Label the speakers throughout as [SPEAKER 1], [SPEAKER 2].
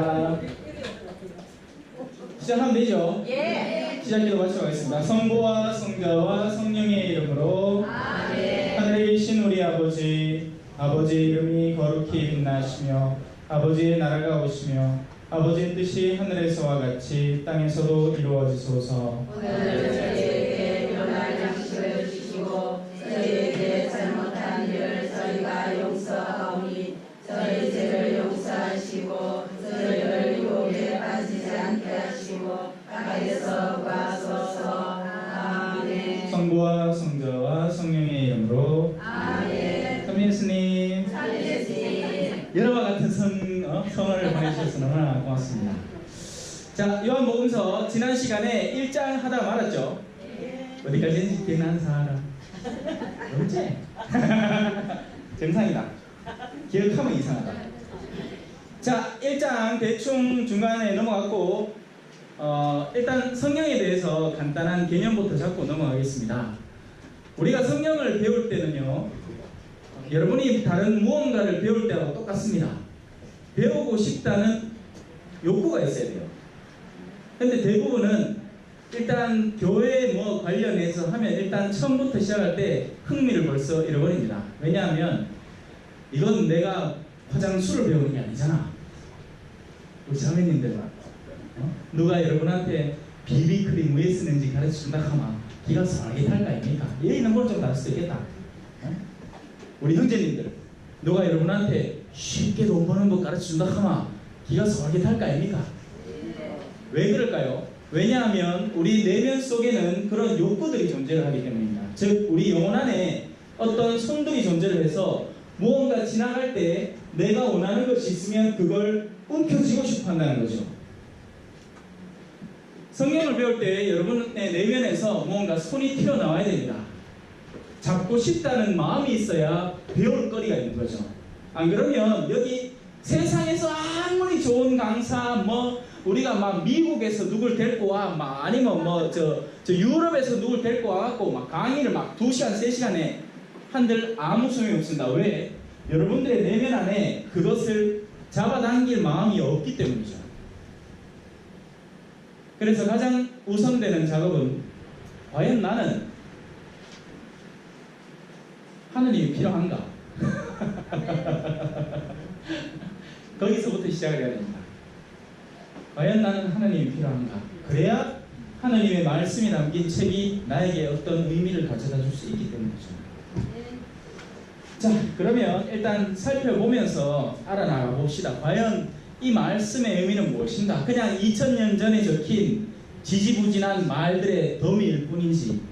[SPEAKER 1] 감사합니다. 시작하면 되죠?
[SPEAKER 2] 예.
[SPEAKER 1] 시작기도 마치겠습니다. 성부와 성자와 성령의 이름으로
[SPEAKER 2] 아멘.
[SPEAKER 1] 하늘에 계신 우리 아버지, 아버지의 이름이 거룩히 빛나시며 아버지의 나라가 오시며 아버지의 뜻이 하늘에서와 같이 땅에서도 이루어지소서.
[SPEAKER 2] 오늘 저희에게 일용할 양식을 주시고 저희에게 잘못한 일을 저희가 용서하오니 저희 죄를 용서하시고 저희를 유혹에 빠지지 않게 하시고 악에서 구하소서. 아멘.
[SPEAKER 1] 성부와 성자와 성령의 이름으로
[SPEAKER 2] 아멘.
[SPEAKER 1] 삼위 예수님,
[SPEAKER 2] 살리시니
[SPEAKER 1] 여러와 같은 성을 보내주셔서 너무나 고맙습니다. 자, 요한복음서 지난 시간에 1장 하다 말았죠? 어디까지인지 기억나는 사람? 모르지? 정상이다. 기억하면 이상하다. 자, 1장 대충 중간에 넘어갔고 일단 성령에 대해서 간단한 개념부터 잡고 넘어가겠습니다. 우리가 성령을 배울 때는요, 여러분이 다른 무언가를 배울 때하고 똑같습니다. 배우고 싶다는 욕구가 있어야 돼요. 근데 대부분은 일단 교회 뭐 관련해서 하면 일단 처음부터 시작할 때 흥미를 벌써 잃어버립니다. 왜냐하면 이건 내가 화장술을 배우는 게 아니잖아. 우리 자매님들, 누가 여러분한테 비비크림 왜 쓰는지 가르쳐준다 하면 기가 상하게 탈 거 아닙니까? 예의 있는 걸 좀 다룰 수도 있겠다. 우리 형제님들, 누가 여러분한테 쉽게 돈 버는 법 가르쳐준다 하면 기가 상하게 탈 거 아닙니까? 왜 그럴까요? 왜냐하면 우리 내면 속에는 그런 욕구들이 존재를 하기 때문입니다. 즉 우리 영혼 안에 어떤 손들이 존재를 해서 무언가 지나갈 때 내가 원하는 것이 있으면 그걸 움켜쥐고 싶어 한다는 거죠. 성경을 배울 때 여러분의 내면에서 무언가 손이 튀어나와야 됩니다. 잡고 싶다는 마음이 있어야 배울 거리가 있는 거죠. 안 그러면 여기 세상에서 아무리 좋은 강사 우리가 막 미국에서 누굴 데리고 와 아니면 유럽에서 누굴 데리고 와갖고 막 강의를 막 2시간 3시간에 한들 아무 소용이 없습니다. 왜? 여러분들의 내면 안에 그것을 잡아당길 마음이 없기 때문이죠. 그래서 가장 우선되는 작업은 과연 나는 하느님이 필요한가? 거기서부터 시작을 해야 됩니다. 과연 나는 하나님이 필요한가? 그래야 하나님의 말씀이 담긴 책이 나에게 어떤 의미를 가져다 줄 수 있기 때문이죠. 자, 그러면 일단 살펴보면서 알아나가 봅시다. 과연 이 말씀의 의미는 무엇인가? 그냥 2000년 전에 적힌 지지부진한 말들의 더미일 뿐인지,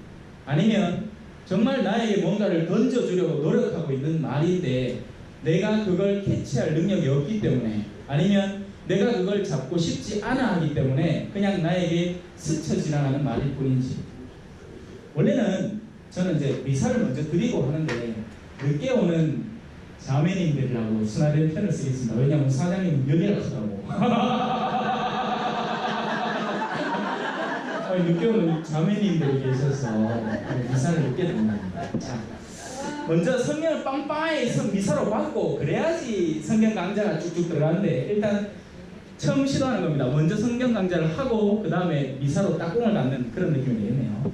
[SPEAKER 1] 아니면 정말 나에게 뭔가를 던져주려고 노력하고 있는 말인데 내가 그걸 캐치할 능력이 없기 때문에, 아니면 내가 그걸 잡고 싶지 않아 하기 때문에 그냥 나에게 스쳐 지나가는 말일 뿐인지. 원래는 저는 이제 미사를 먼저 드리고 하는데 늦게 오는 자매님들이라고 순화된 편을 쓰겠습니다. 왜냐하면 사장님은 연애가 크다고. 늦게 오는 자매님들이 계셔서 미사를 늦게 듣는답니다. 자, 먼저 성경을 빵빵하게 미사로 받고 그래야지 성경 강좌가 쭉쭉 들어가는데, 일단 처음 시도하는 겁니다. 먼저 성경 강좌를 하고 그 다음에 미사로 딱공을 갖는 그런 느낌이 되겠네요.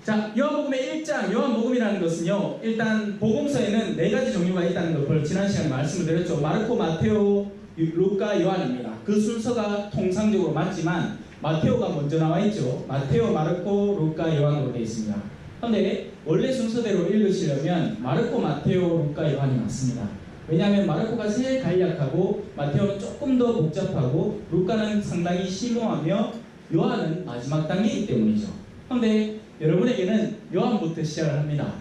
[SPEAKER 1] 자, 요한복음의 1장, 요한복음이라는 것은요, 일단 복음서에는 4가지 종류가 있다는 걸 지난 시간에 말씀을 드렸죠. 마르코, 마테오, 루카, 요한입니다. 그 순서가 통상적으로 맞지만 마테오가 먼저 나와 있죠. 마테오, 마르코, 루카, 요한으로 되어 있습니다. 그런데 원래 순서대로 읽으시려면 마르코, 마테오, 루카, 요한이 맞습니다. 왜냐하면 마르코가 제일 간략하고 마테오는 조금 더 복잡하고 루카는 상당히 심오하며 요한은 마지막 단계이기 때문이죠. 그런데 여러분에게는 요한부터 시작을 합니다.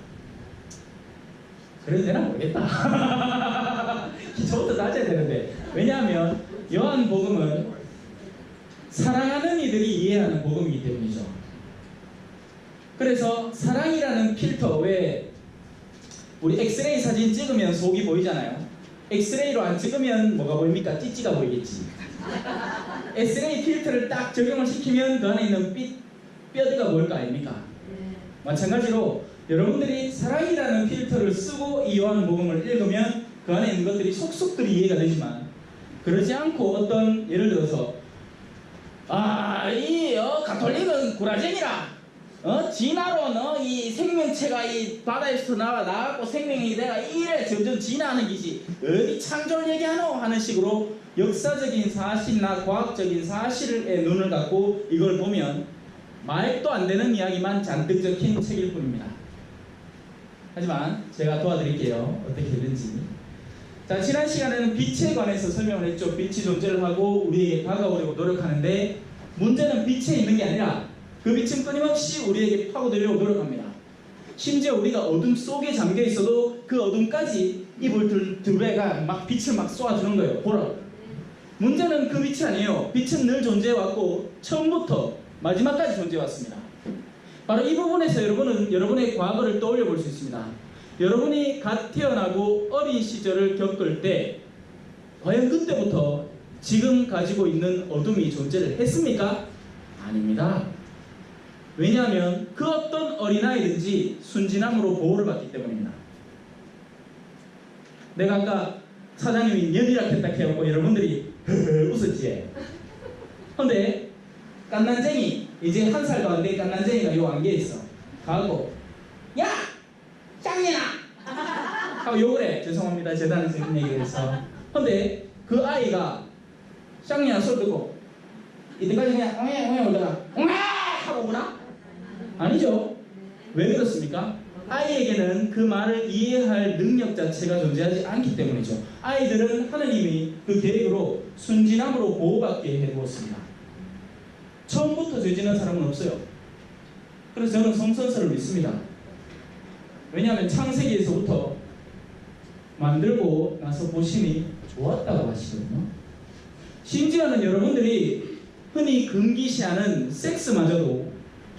[SPEAKER 1] 그래도 되나 모르겠다. 기초부터 낮아야 되는데, 왜냐하면 요한복음은 사랑하는 이들이 이해하는 복음이기 때문이죠. 그래서 사랑이라는 필터, 왜 우리 엑스레이 사진 찍으면 속이 보이잖아요. 엑스레이로 안 찍으면 뭐가 보입니까? 찌찌가 보이겠지. 엑스레이 필터를 딱 적용을 시키면 그 안에 있는 뼈가 보일 거 아닙니까? 마찬가지로 여러분들이 사랑이라는 필터를 쓰고 이 요한복음을 읽으면 그 안에 있는 것들이 속속들이 이해가 되지만, 그러지 않고 어떤 예를 들어서 이 가톨릭은 구라쟁이라 진화론 이 생명체가 이 바다에서 나왔고 생명이 내가 이래 점점 진화하는 기지 어디 창조를 얘기하노 하는 식으로 역사적인 사실이나 과학적인 사실에 눈을 갖고 이걸 보면 말도 안 되는 이야기만 잔뜩 적힌 책일 뿐입니다. 하지만 제가 도와드릴게요. 어떻게 되는지. 자, 지난 시간에는 빛에 관해서 설명을 했죠. 빛이 존재를 하고 우리에게 다가오려고 노력하는데 문제는 빛에 있는 게 아니라 그 빛은 끊임없이 우리에게 파고들려고 노력합니다. 심지어 우리가 어둠 속에 잠겨 있어도 그 어둠까지 이불 둘레가 막 빛을 막 쏘아주는 거예요. 보라. 문제는 그 빛이 아니에요. 빛은 늘 존재해왔고 처음부터 마지막까지 존재해왔습니다. 바로 이 부분에서 여러분은 여러분의 과거를 떠올려 볼 수 있습니다. 여러분이 갓 태어나고 어린 시절을 겪을 때 과연 그때부터 지금 가지고 있는 어둠이 존재를 했습니까? 아닙니다. 왜냐하면 그 어떤 어린아이든지 순진함으로 보호를 받기 때문입니다. 내가 아까 사장님이 연이라 했다 해갖고 여러분들이 웃었지. 근데 깐난쟁이 이제 1살도 안 된 깐난쟁이가 요 안개에 있어. 가고 야! 짱이나! 하고 욕을 해. 죄송합니다. 재단에서 얘기를 해서. 근데 그 아이가 짱이나 소리 듣고 이때까지 그냥 엉해 울다가 엉해! 하고 오구나? 아니죠. 왜 그렇습니까? 아이에게는 그 말을 이해할 능력 자체가 존재하지 않기 때문이죠. 아이들은 하느님이 그 계획으로 순진함으로 보호받게 해두었습니다. 처음부터 죄 지는 사람은 없어요. 그래서 저는 성선설을 믿습니다. 왜냐하면 창세기에서부터 만들고 나서 보시니 좋았다고 하시거든요. 심지어는 여러분들이 흔히 금기시하는 섹스마저도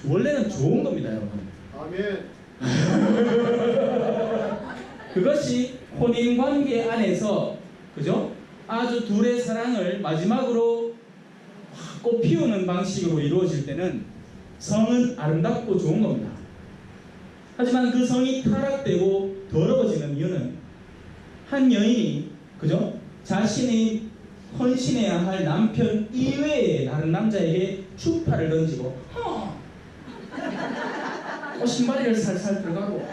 [SPEAKER 1] 원래는 좋은 겁니다, 여러분.
[SPEAKER 3] 아멘.
[SPEAKER 1] 그것이 혼인관계 안에서 그죠? 아주 둘의 사랑을 마지막으로 꽃 피우는 방식으로 이루어질 때는 성은 아름답고 좋은 겁니다. 하지만 그 성이 타락되고 더러워지는 이유는 한 여인이 그죠? 자신이 헌신해야 할 남편 이외의 다른 남자에게 추파를 던지고 신발이를 살살 들어가고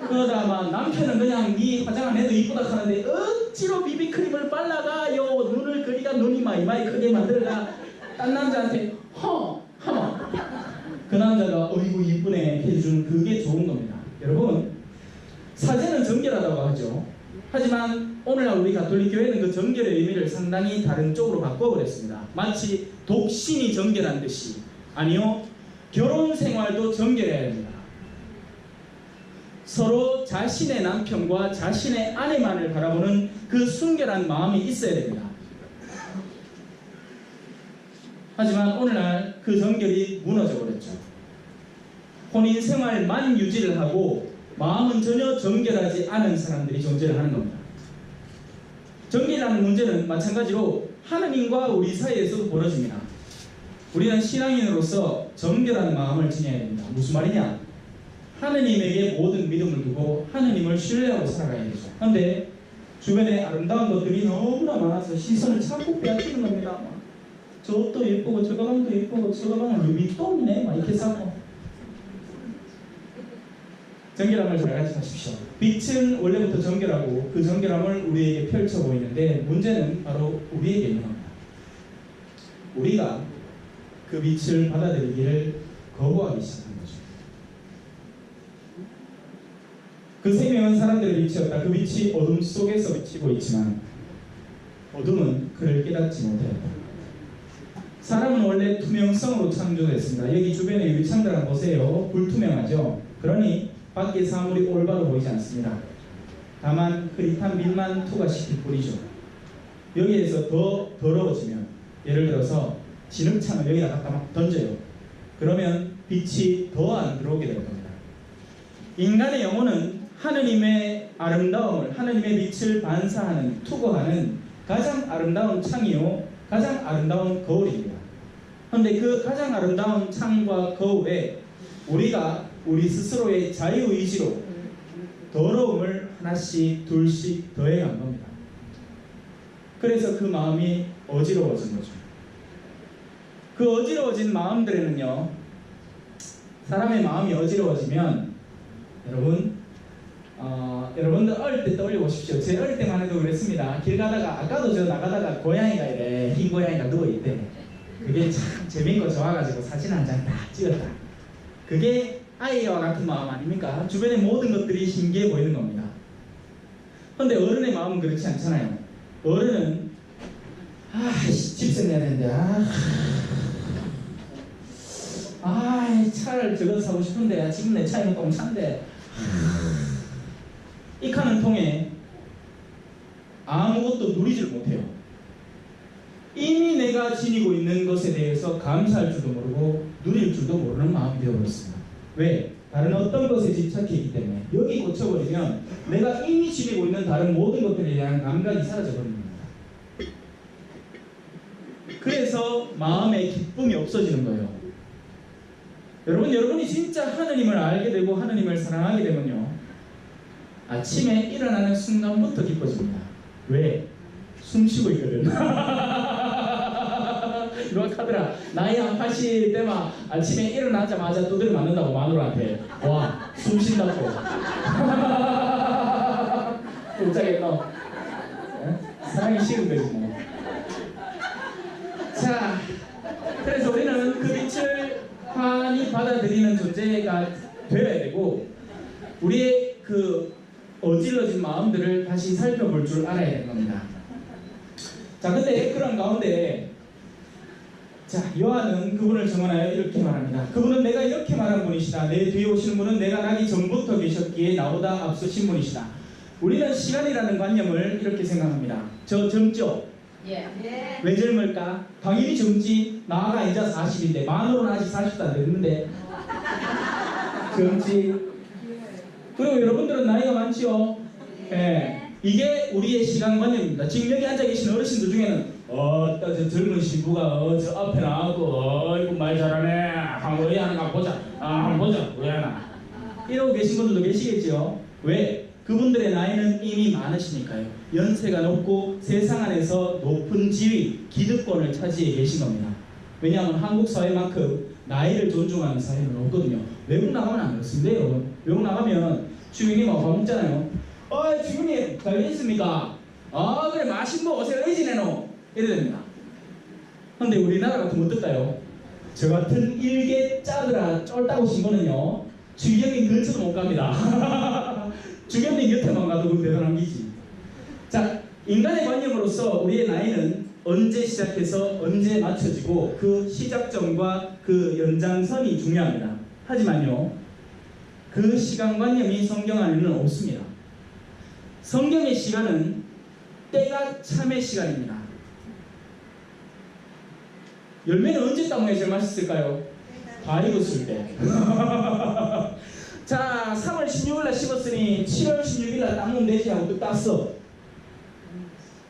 [SPEAKER 1] 그러다만 남편은 그냥 네 화장 안 해도 이쁘다 하는데 억지로 비비크림을 발라가요. 눈을 그리가 눈이 마이마이 크게 만들어가 딴 남자한테 하마 그 남자가 어이구 이쁘네 해주는 그게 좋은 겁니다. 여러분 사제는 정결하다고 하죠. 하지만 오늘날 우리 가톨릭 교회는 그 정결의 의미를 상당히 다른 쪽으로 바꿔버렸습니다. 마치 독신이 정결한 듯이. 아니요, 결혼 생활도 정결해야 됩니다. 서로 자신의 남편과 자신의 아내만을 바라보는 그 순결한 마음이 있어야 됩니다. 하지만 오늘날 그 정결이 무너져 버렸죠. 혼인 생활만 유지를 하고 마음은 전혀 정결하지 않은 사람들이 존재를 하는 겁니다. 정결이라는 문제는 마찬가지로 하느님과 우리 사이에서도 벌어집니다. 우리는 신앙인으로서 정결한 마음을 지녀야 됩니다. 무슨 말이냐? 하느님에게 모든 믿음을 두고 하느님을 신뢰하고 살아가야 되죠. 그런데 주변에 아름다운 것들이 너무나 많아서 시선을 자꾸 빼앗기는 겁니다. 저것도 예쁘고 저 가방도 예쁘고 저 가방은 루비통이네 막 이렇게 사고. 정결함을 잘 가지십시오. 빛은 원래부터 정결하고 그 정결함을 우리에게 펼쳐 보이는데 문제는 바로 우리에게 있는 겁니다. 우리가 그 빛을 받아들이기를 거부하기 시작한 거죠. 그 생명은 사람들의 빛이었다. 그 빛이 어둠 속에서 비치고 있지만 어둠은 그를 깨닫지 못하였다. 사람은 원래 투명성으로 창조됐습니다. 여기 주변에 유리창들 한번 보세요. 불투명하죠. 그러니 밖에 사물이 올바로 보이지 않습니다. 다만 흐릿한 빛만 투과시킬 뿐이죠. 여기에서 더 더러워지면 예를 들어서 진흙창을 여기다 갖다 막 던져요. 그러면 빛이 더 안 들어오게 될 겁니다. 인간의 영혼은 하느님의 아름다움을, 하느님의 빛을 반사하는, 투거하는 가장 아름다운 창이요 가장 아름다운 거울입니다. 그런데 그 가장 아름다운 창과 거울에 우리가 우리 스스로의 자유의지로 더러움을 하나씩 둘씩 더해간 겁니다. 그래서 그 마음이 어지러워진 거죠. 그 어지러워진 마음들에는요, 사람의 마음이 어지러워지면 여러분들 어릴 때 떠올려 보십시오. 제 어릴 때만 해도 그랬습니다. 길 가다가, 아까도 저 나가다가 고양이가 이래, 흰 고양이가 누워있대. 그게 참 재밌고 좋아가지고 사진 한 장 딱 찍었다. 그게 아이와 같은 마음 아닙니까? 주변의 모든 것들이 신기해 보이는 겁니다. 그런데 어른의 마음은 그렇지 않잖아요. 어른은 집세 내야 되는데 차를 저거 사고 싶은데 지금 내 차에는 똥차인데 이 칸을 통해 아무것도 누리질 못해요. 이미 내가 지니고 있는 것에 대해서 감사할 줄도 모르고 누릴 줄도 모르는 마음이 되어버렸습니다. 왜? 다른 어떤 것에 집착해 있기 때문에. 여기 꽂혀버리면 내가 이미 지니고 있는 다른 모든 것들에 대한 감각이 사라져버리는 겁니다. 그래서 마음의 기쁨이 없어지는 거예요. 여러분이 진짜 하느님을 알게 되고 하느님을 사랑하게 되면요, 아침에 일어나는 순간부터 기뻐집니다. 왜? 숨 쉬고 있거든. 누가 카더라, 나이 한 80 때만 아침에 일어나자마자 두드려 맞는다고 마누라한테. 와, 숨 쉰다고. 웃자겠노? 사랑이 식은 거지 뭐. 자, 그래서 우리는 그 빛을 환히 받아들이는 존재가 되어야 되고, 우리의 그 어질러진 마음들을 다시 살펴볼 줄 알아야 되는 겁니다. 자, 근데 그런 가운데 요한은 그분을 정언하여 이렇게 말합니다. 그분은 내가 이렇게 말한 분이시다. 내 뒤에 오시는 분은 내가 나기 전부터 계셨기에 나보다 앞서신 분이시다. 우리는 시간이라는 관념을 이렇게 생각합니다. 저 젊죠? 왜 젊을까? 당연히 젊지. 나가 이제 40인데 만으로는 아직 40도 안 됐는데 젊지. 그리고 여러분들은 나이가 많지요? 예. 이게 우리의 시간관념입니다. 지금 여기 앉아 계신 어르신들 중에는 저 젊은 신부가 저 앞에 나와도 이거 말 잘하네. 한번 왜 하는가 보자. 한번 보자. 왜 하나. 이러고 계신 분들도 계시겠죠? 왜? 그분들의 나이는 이미 많으시니까요. 연세가 높고 세상 안에서 높은 지위, 기득권을 차지해 계신 겁니다. 왜냐하면 한국 사회만큼 나이를 존중하는 사회는 없거든요. 외국 나가면 안 그렇습니다, 여러분. 외국 나가면 주민님하고 밥 먹잖아요. 주민님 잘 계십니까? 그래 맛있는 거 어서 의지내노 이래 됩니다. 근데 우리나라 같으면 어떨까요? 저 같은 일개 짜들아 쫄다고 신고는요, 주경님 근처도 못 갑니다. 주경님 곁에만 가도 그 대단한 기지. 자, 인간의 관념으로서 우리의 나이는 언제 시작해서 언제 맞춰지고 그 시작점과 그 연장선이 중요합니다. 하지만요, 그 시간관념이 성경 안에는 없습니다. 성경의 시간은 때가 참의 시간입니다. 열매는 언제 따먹어야 제일 맛있을까요? 다 익었을 때. 자, 3월 16일날 씹었으니 7월 16일날 따먹으면 되지 하고 또 땄어.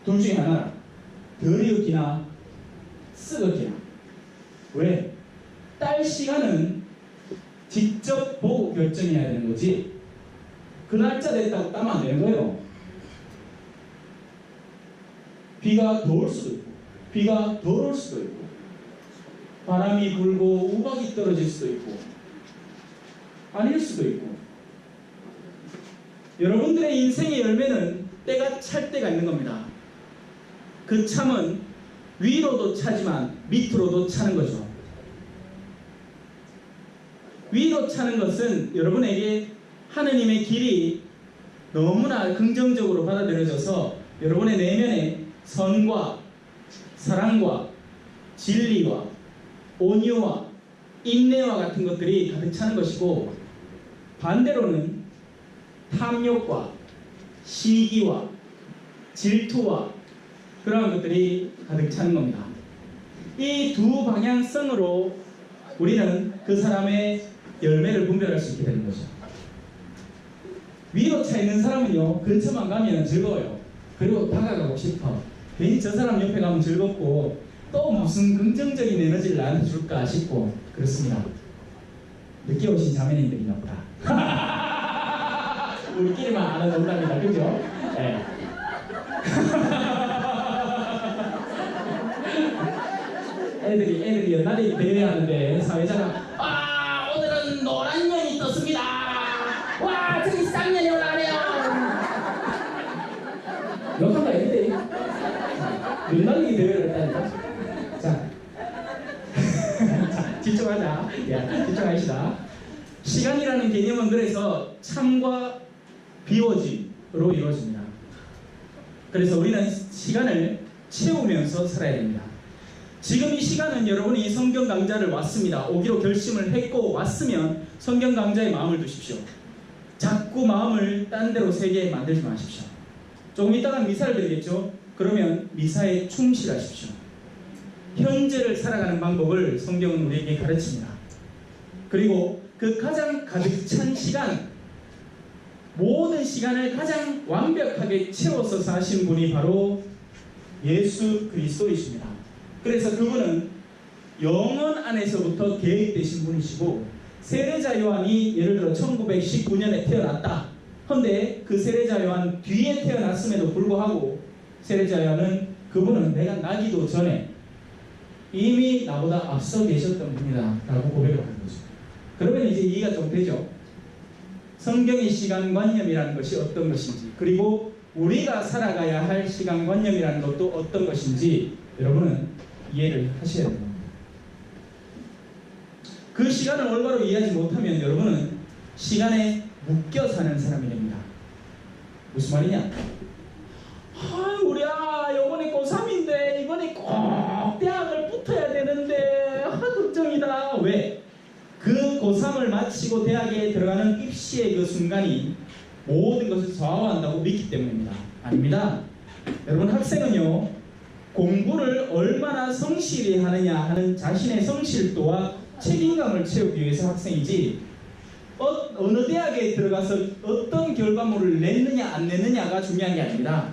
[SPEAKER 1] 둘 중에 하나. 덜 익었기나 썩었기나. 왜? 딸 시간은 직접 보고 결정해야 되는 거지, 그 날짜 됐다고 따면 안 되는 거예요. 비가 더 올 수도 있고 비가 덜 올 수도 있고 바람이 불고 우박이 떨어질 수도 있고 아닐 수도 있고. 여러분들의 인생의 열매는 때가 찰 때가 있는 겁니다. 그 참은 위로도 차지만 밑으로도 차는 거죠. 위로 차는 것은 여러분에게 하느님의 길이 너무나 긍정적으로 받아들여져서 여러분의 내면에 선과 사랑과 진리와 온유와 인내와 같은 것들이 가득 차는 것이고, 반대로는 탐욕과 시기와 질투와 그러한 것들이 가득 차는 겁니다. 이 두 방향성으로 우리는 그 사람의 열매를 분별할 수 있게 되는 거죠. 위로 차 있는 사람은요, 근처만 가면 즐거워요. 그리고 다가가고 싶어. 괜히 저 사람 옆에 가면 즐겁고 또 무슨 긍정적인 에너지를 나한테 줄까 싶고 그렇습니다. 늦게 오신 자매님들이 없다. 우리끼리만 아는 농담이다, 그죠? 네. 애들이 옛날에 대회하는데 사회자가 오늘은 노란 년이 떴습니다. 와 저기 쌍년이 올라가네요. 욕한다 애들이. 눈 날리기 대회를 했다니까. 자, 자 집중하자. 야, 집중하시다. 시간이라는 개념은 그래서 참과 비워짐으로 이루어집니다. 그래서 우리는 시간을 채우면서 살아야 됩니다. 지금 이 시간은 여러분이 성경 강좌를 왔습니다. 오기로 결심을 했고 왔으면 성경 강좌에 마음을 두십시오. 자꾸 마음을 딴 데로 세게 만들지 마십시오. 조금 이따가 미사를 드리겠죠? 그러면 미사에 충실하십시오. 현재를 살아가는 방법을 성경은 우리에게 가르칩니다. 그리고 그 가장 가득 찬 시간, 모든 시간을 가장 완벽하게 채워서 사신 분이 바로 예수 그리스도이십니다. 그래서 그분은 영원 안에서부터 계획되신 분이시고, 세례자 요한이 예를 들어 1919년에 태어났다. 그런데 그 세례자 요한 뒤에 태어났음에도 불구하고 세례자 요한은 그분은 내가 나기도 전에 이미 나보다 앞서 계셨던 분이다 라고 고백을 하는 거죠. 그러면 이제 이해가 좀 되죠. 성경의 시간관념이라는 것이 어떤 것인지, 그리고 우리가 살아가야 할 시간관념이라는 것도 어떤 것인지 여러분은 이해를 하셔야 됩니다. 그 시간을 올바로 이해하지 못하면 여러분은 시간에 묶여 사는 사람이 됩니다. 무슨 말이냐? 우리야 이번에 고3인데 이번에 꼭 대학을 붙어야 되는데 걱정이다. 왜? 그 고3을 마치고 대학에 들어가는 입시의 그 순간이 모든 것을 좌우한다고 믿기 때문입니다. 아닙니다. 여러분, 학생은요 공부를 얼마나 성실히 하느냐 하는 자신의 성실도와 책임감을 채우기 위해서 학생이지, 어느 대학에 들어가서 어떤 결과물을 냈느냐 안 냈느냐가 중요한 게 아닙니다.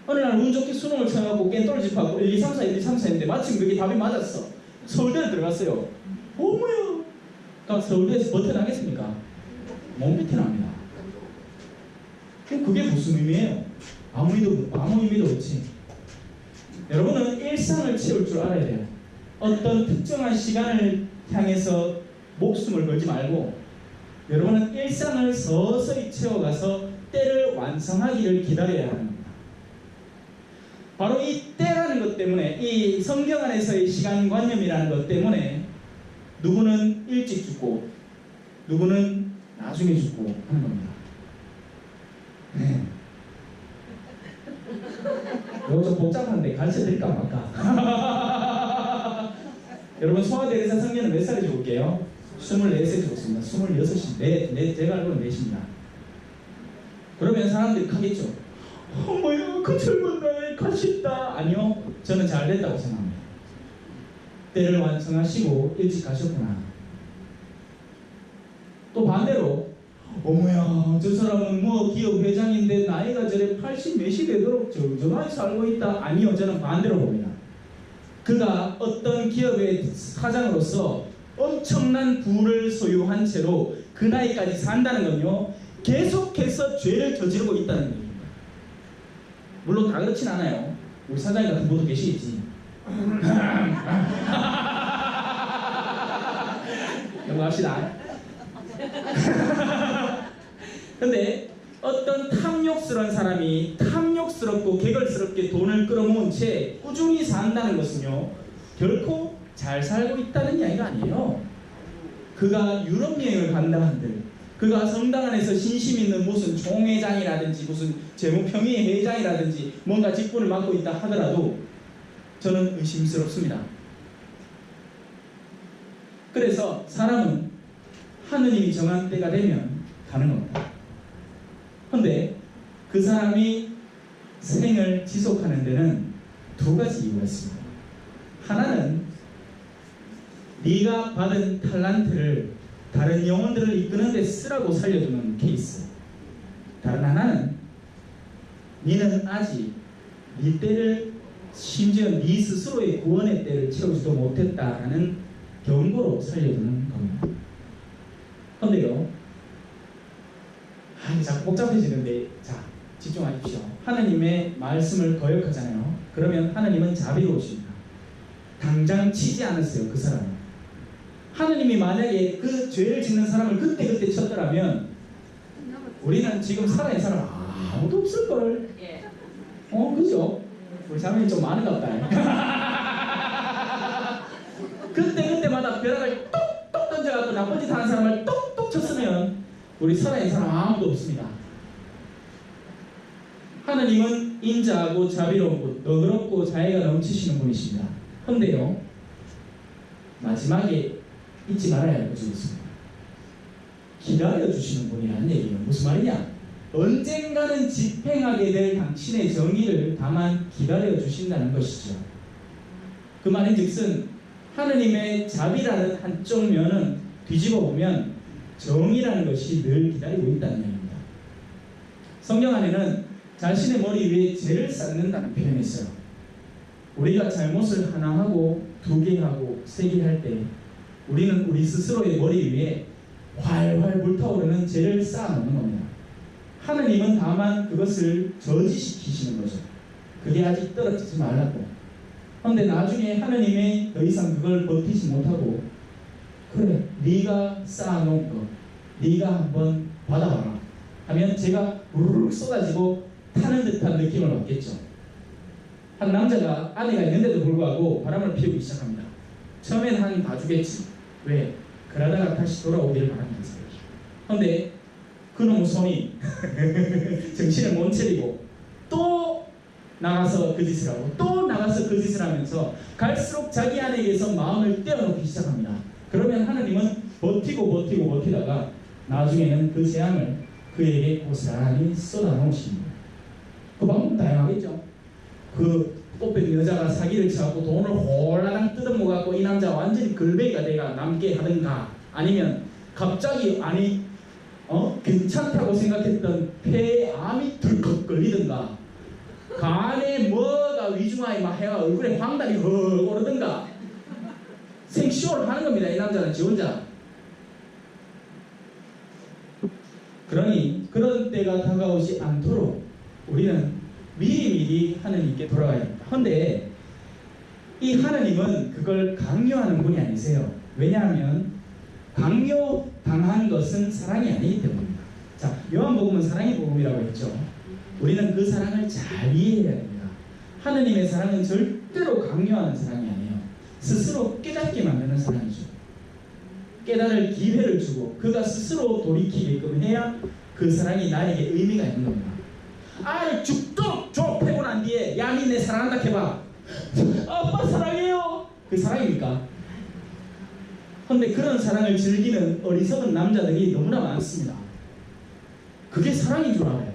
[SPEAKER 1] 어느 날 운 좋게 수능을 쳐갖고 깬떨집하고 1, 2, 3, 4, 1, 2, 3, 4 했는데 마침 그게 답이 맞았어. 서울대에 들어갔어요. 어머야, 그러니까 서울대에서 버텨나겠습니까? 못 버텨납니다. 그게 무슨 의미예요? 아무 의미도 없지. 여러분은 일상을 채울 줄 알아야 돼요. 어떤 특정한 시간을 향해서 목숨을 걸지 말고 여러분은 일상을 서서히 채워가서 때를 완성하기를 기다려야 하는 겁니다. 바로 이 때라는 것 때문에, 이 성경 안에서의 시간관념이라는 것 때문에 누구는 일찍 죽고 누구는 나중에 죽고 하는 겁니다. 네. 이거 좀 복잡한데 가르쳐 드릴까 말까? 여러분, 소아대리사 성년은 몇 살에 죽을게요? 24세 죽었습니다. 26시. 제가 알고는 4시입니다. 그러면 사람들이 가겠죠. 뭐야, 그 젊은 나이에 가셨다. 아니요, 저는 잘 됐다고 생각합니다. 때를 완성하시고 일찍 가셨구나. 또 반대로, 어머야, 저 사람은 뭐 기업 회장인데 나이가 저래 80 몇이 되도록 저저나이 살고 있다. 아니요, 저는 반대로 봅니다. 그가 어떤 기업의 사장으로서 엄청난 부를 소유한 채로 그 나이까지 산다는 건요, 계속해서 죄를 저지르고 있다는 얘기입니다. 물론 다 그렇진 않아요. 우리 사장님 같은 분도 계시겠지. 넘어갑시다. 근데 어떤 탐욕스러운 사람이 탐욕스럽고 개걸스럽게 돈을 끌어모은 채 꾸준히 산다는 것은요, 결코 잘 살고 있다는 이야기가 아니에요. 그가 유럽 여행을 간다 한들, 그가 성당 안에서 신심 있는 무슨 총회장이라든지 무슨 재무평의 회장이라든지 뭔가 직분을 맡고 있다 하더라도 저는 의심스럽습니다. 그래서 사람은 하느님이 정한 때가 되면 가는 겁니다. 그런데 그 사람이 생을 지속하는 데는 두 가지 이유가 있습니다. 하나는 네가 받은 탤런트를 다른 영혼들을 이끄는 데 쓰라고 살려주는 케이스. 다른 하나는 네는 아직 네 때를, 심지어 네 스스로의 구원의 때를 채우지도 못했다라는 경고로 살려주는 겁니다. 그런데요, 자꾸 복잡해지는데, 자, 집중하십시오. 하나님의 말씀을 거역하잖아요. 그러면 하나님은 자비로우십니다. 당장 치지 않았어요. 그 사람을. 하느님이 만약에 그 죄를 짓는 사람을 그때 쳤더라면 우리는 지금 살아있는 사람 아무도 없을걸. 그죠? 우리 자매님 좀 많은가 보다. 그때마다 벼락을 똑똑 던져갖고 나쁜 짓 하는 사람을 똑똑 쳤으면 우리 살아있는 사람 아무도 없습니다. 하느님은 인자하고 자비로우고 너그럽고 자애가 넘치시는 분이십니다. 그런데요, 마지막에 잊지 말아야 할 것이 있습니다. 기다려주시는 분이라는 얘기는 무슨 말이냐? 언젠가는 집행하게 될 당신의 정의를 다만 기다려주신다는 것이죠. 그 말인 즉슨 하느님의 자비라는 한쪽 면은 뒤집어 보면 정의라는 것이 늘 기다리고 있다는 얘기입니다. 성경 안에는 자신의 머리 위에 죄를 쌓는다는 표현이 있어요. 우리가 잘못을 하나 하고 두 개 하고 세 개 할 때 우리는 우리 스스로의 머리 위에 활활 불타오르는 죄를 쌓아놓는 겁니다. 하느님은 다만 그것을 저지시키시는 거죠. 그게 아직 떨어지지 말라고. 그런데 나중에 하느님이 더 이상 그걸 버티지 못하고 그래, 네가 쌓아놓은 거 네가 한번 받아봐라 하면 제가 우르르 쏟아지고 타는 듯한 느낌을 받겠죠. 한 남자가 아내가 있는데도 불구하고 바람을 피우기 시작합니다. 처음엔 한 봐주겠지. 왜? 그러다가 다시 돌아오기를 바랍니다. 그런데 그놈의 손이 정신을 못 차리고 또 나가서 그 짓을 하고 또 나가서 그 짓을 하면서 갈수록 자기 아내에게서 마음을 떼어놓기 시작합니다. 그러면 하나님은 버티다가 나중에는 그 재앙을 그에게 고스란히 쏟아놓으십니다. 그 방법은 다양하겠죠. 그 꽃뱀 여자가 사기를 쳐갖고 돈을 홀라당 뜯어먹어갖고 이 남자 완전히 걸베이가 돼가 남게 하든가, 아니면 갑자기 괜찮다고 생각했던 폐에 암이 덜컥 걸리든가, 간에 뭐가 위중하게 막 해가 얼굴에 황달이 헉 오르든가, 생쇼를 하는 겁니다. 이 남자는 지 혼자. 그러니 그런 때가 다가오지 않도록 우리는 미리미리 하느님께 돌아가야 합니다. 그런데 이 하느님은 그걸 강요하는 분이 아니세요. 왜냐하면 강요당한 것은 사랑이 아니기 때문입니다. 자, 요한복음은 사랑의 복음이라고 했죠. 우리는 그 사랑을 잘 이해해야 됩니다. 하느님의 사랑은 절대로 강요하는 사랑이 아니에요. 스스로 깨닫게 만드는 사랑이죠. 깨달을 기회를 주고 그가 스스로 돌이키게끔 해야 그 사랑이 나에게 의미가 있는 겁니다. 아를 죽도록 좁히고 난 뒤에 야, 니 내 사랑한다 해봐. 아빠 사랑해요. 그 사랑입니까? 그런데 그런 사랑을 즐기는 어리석은 남자들이 너무나 많습니다. 그게 사랑인 줄 알아요.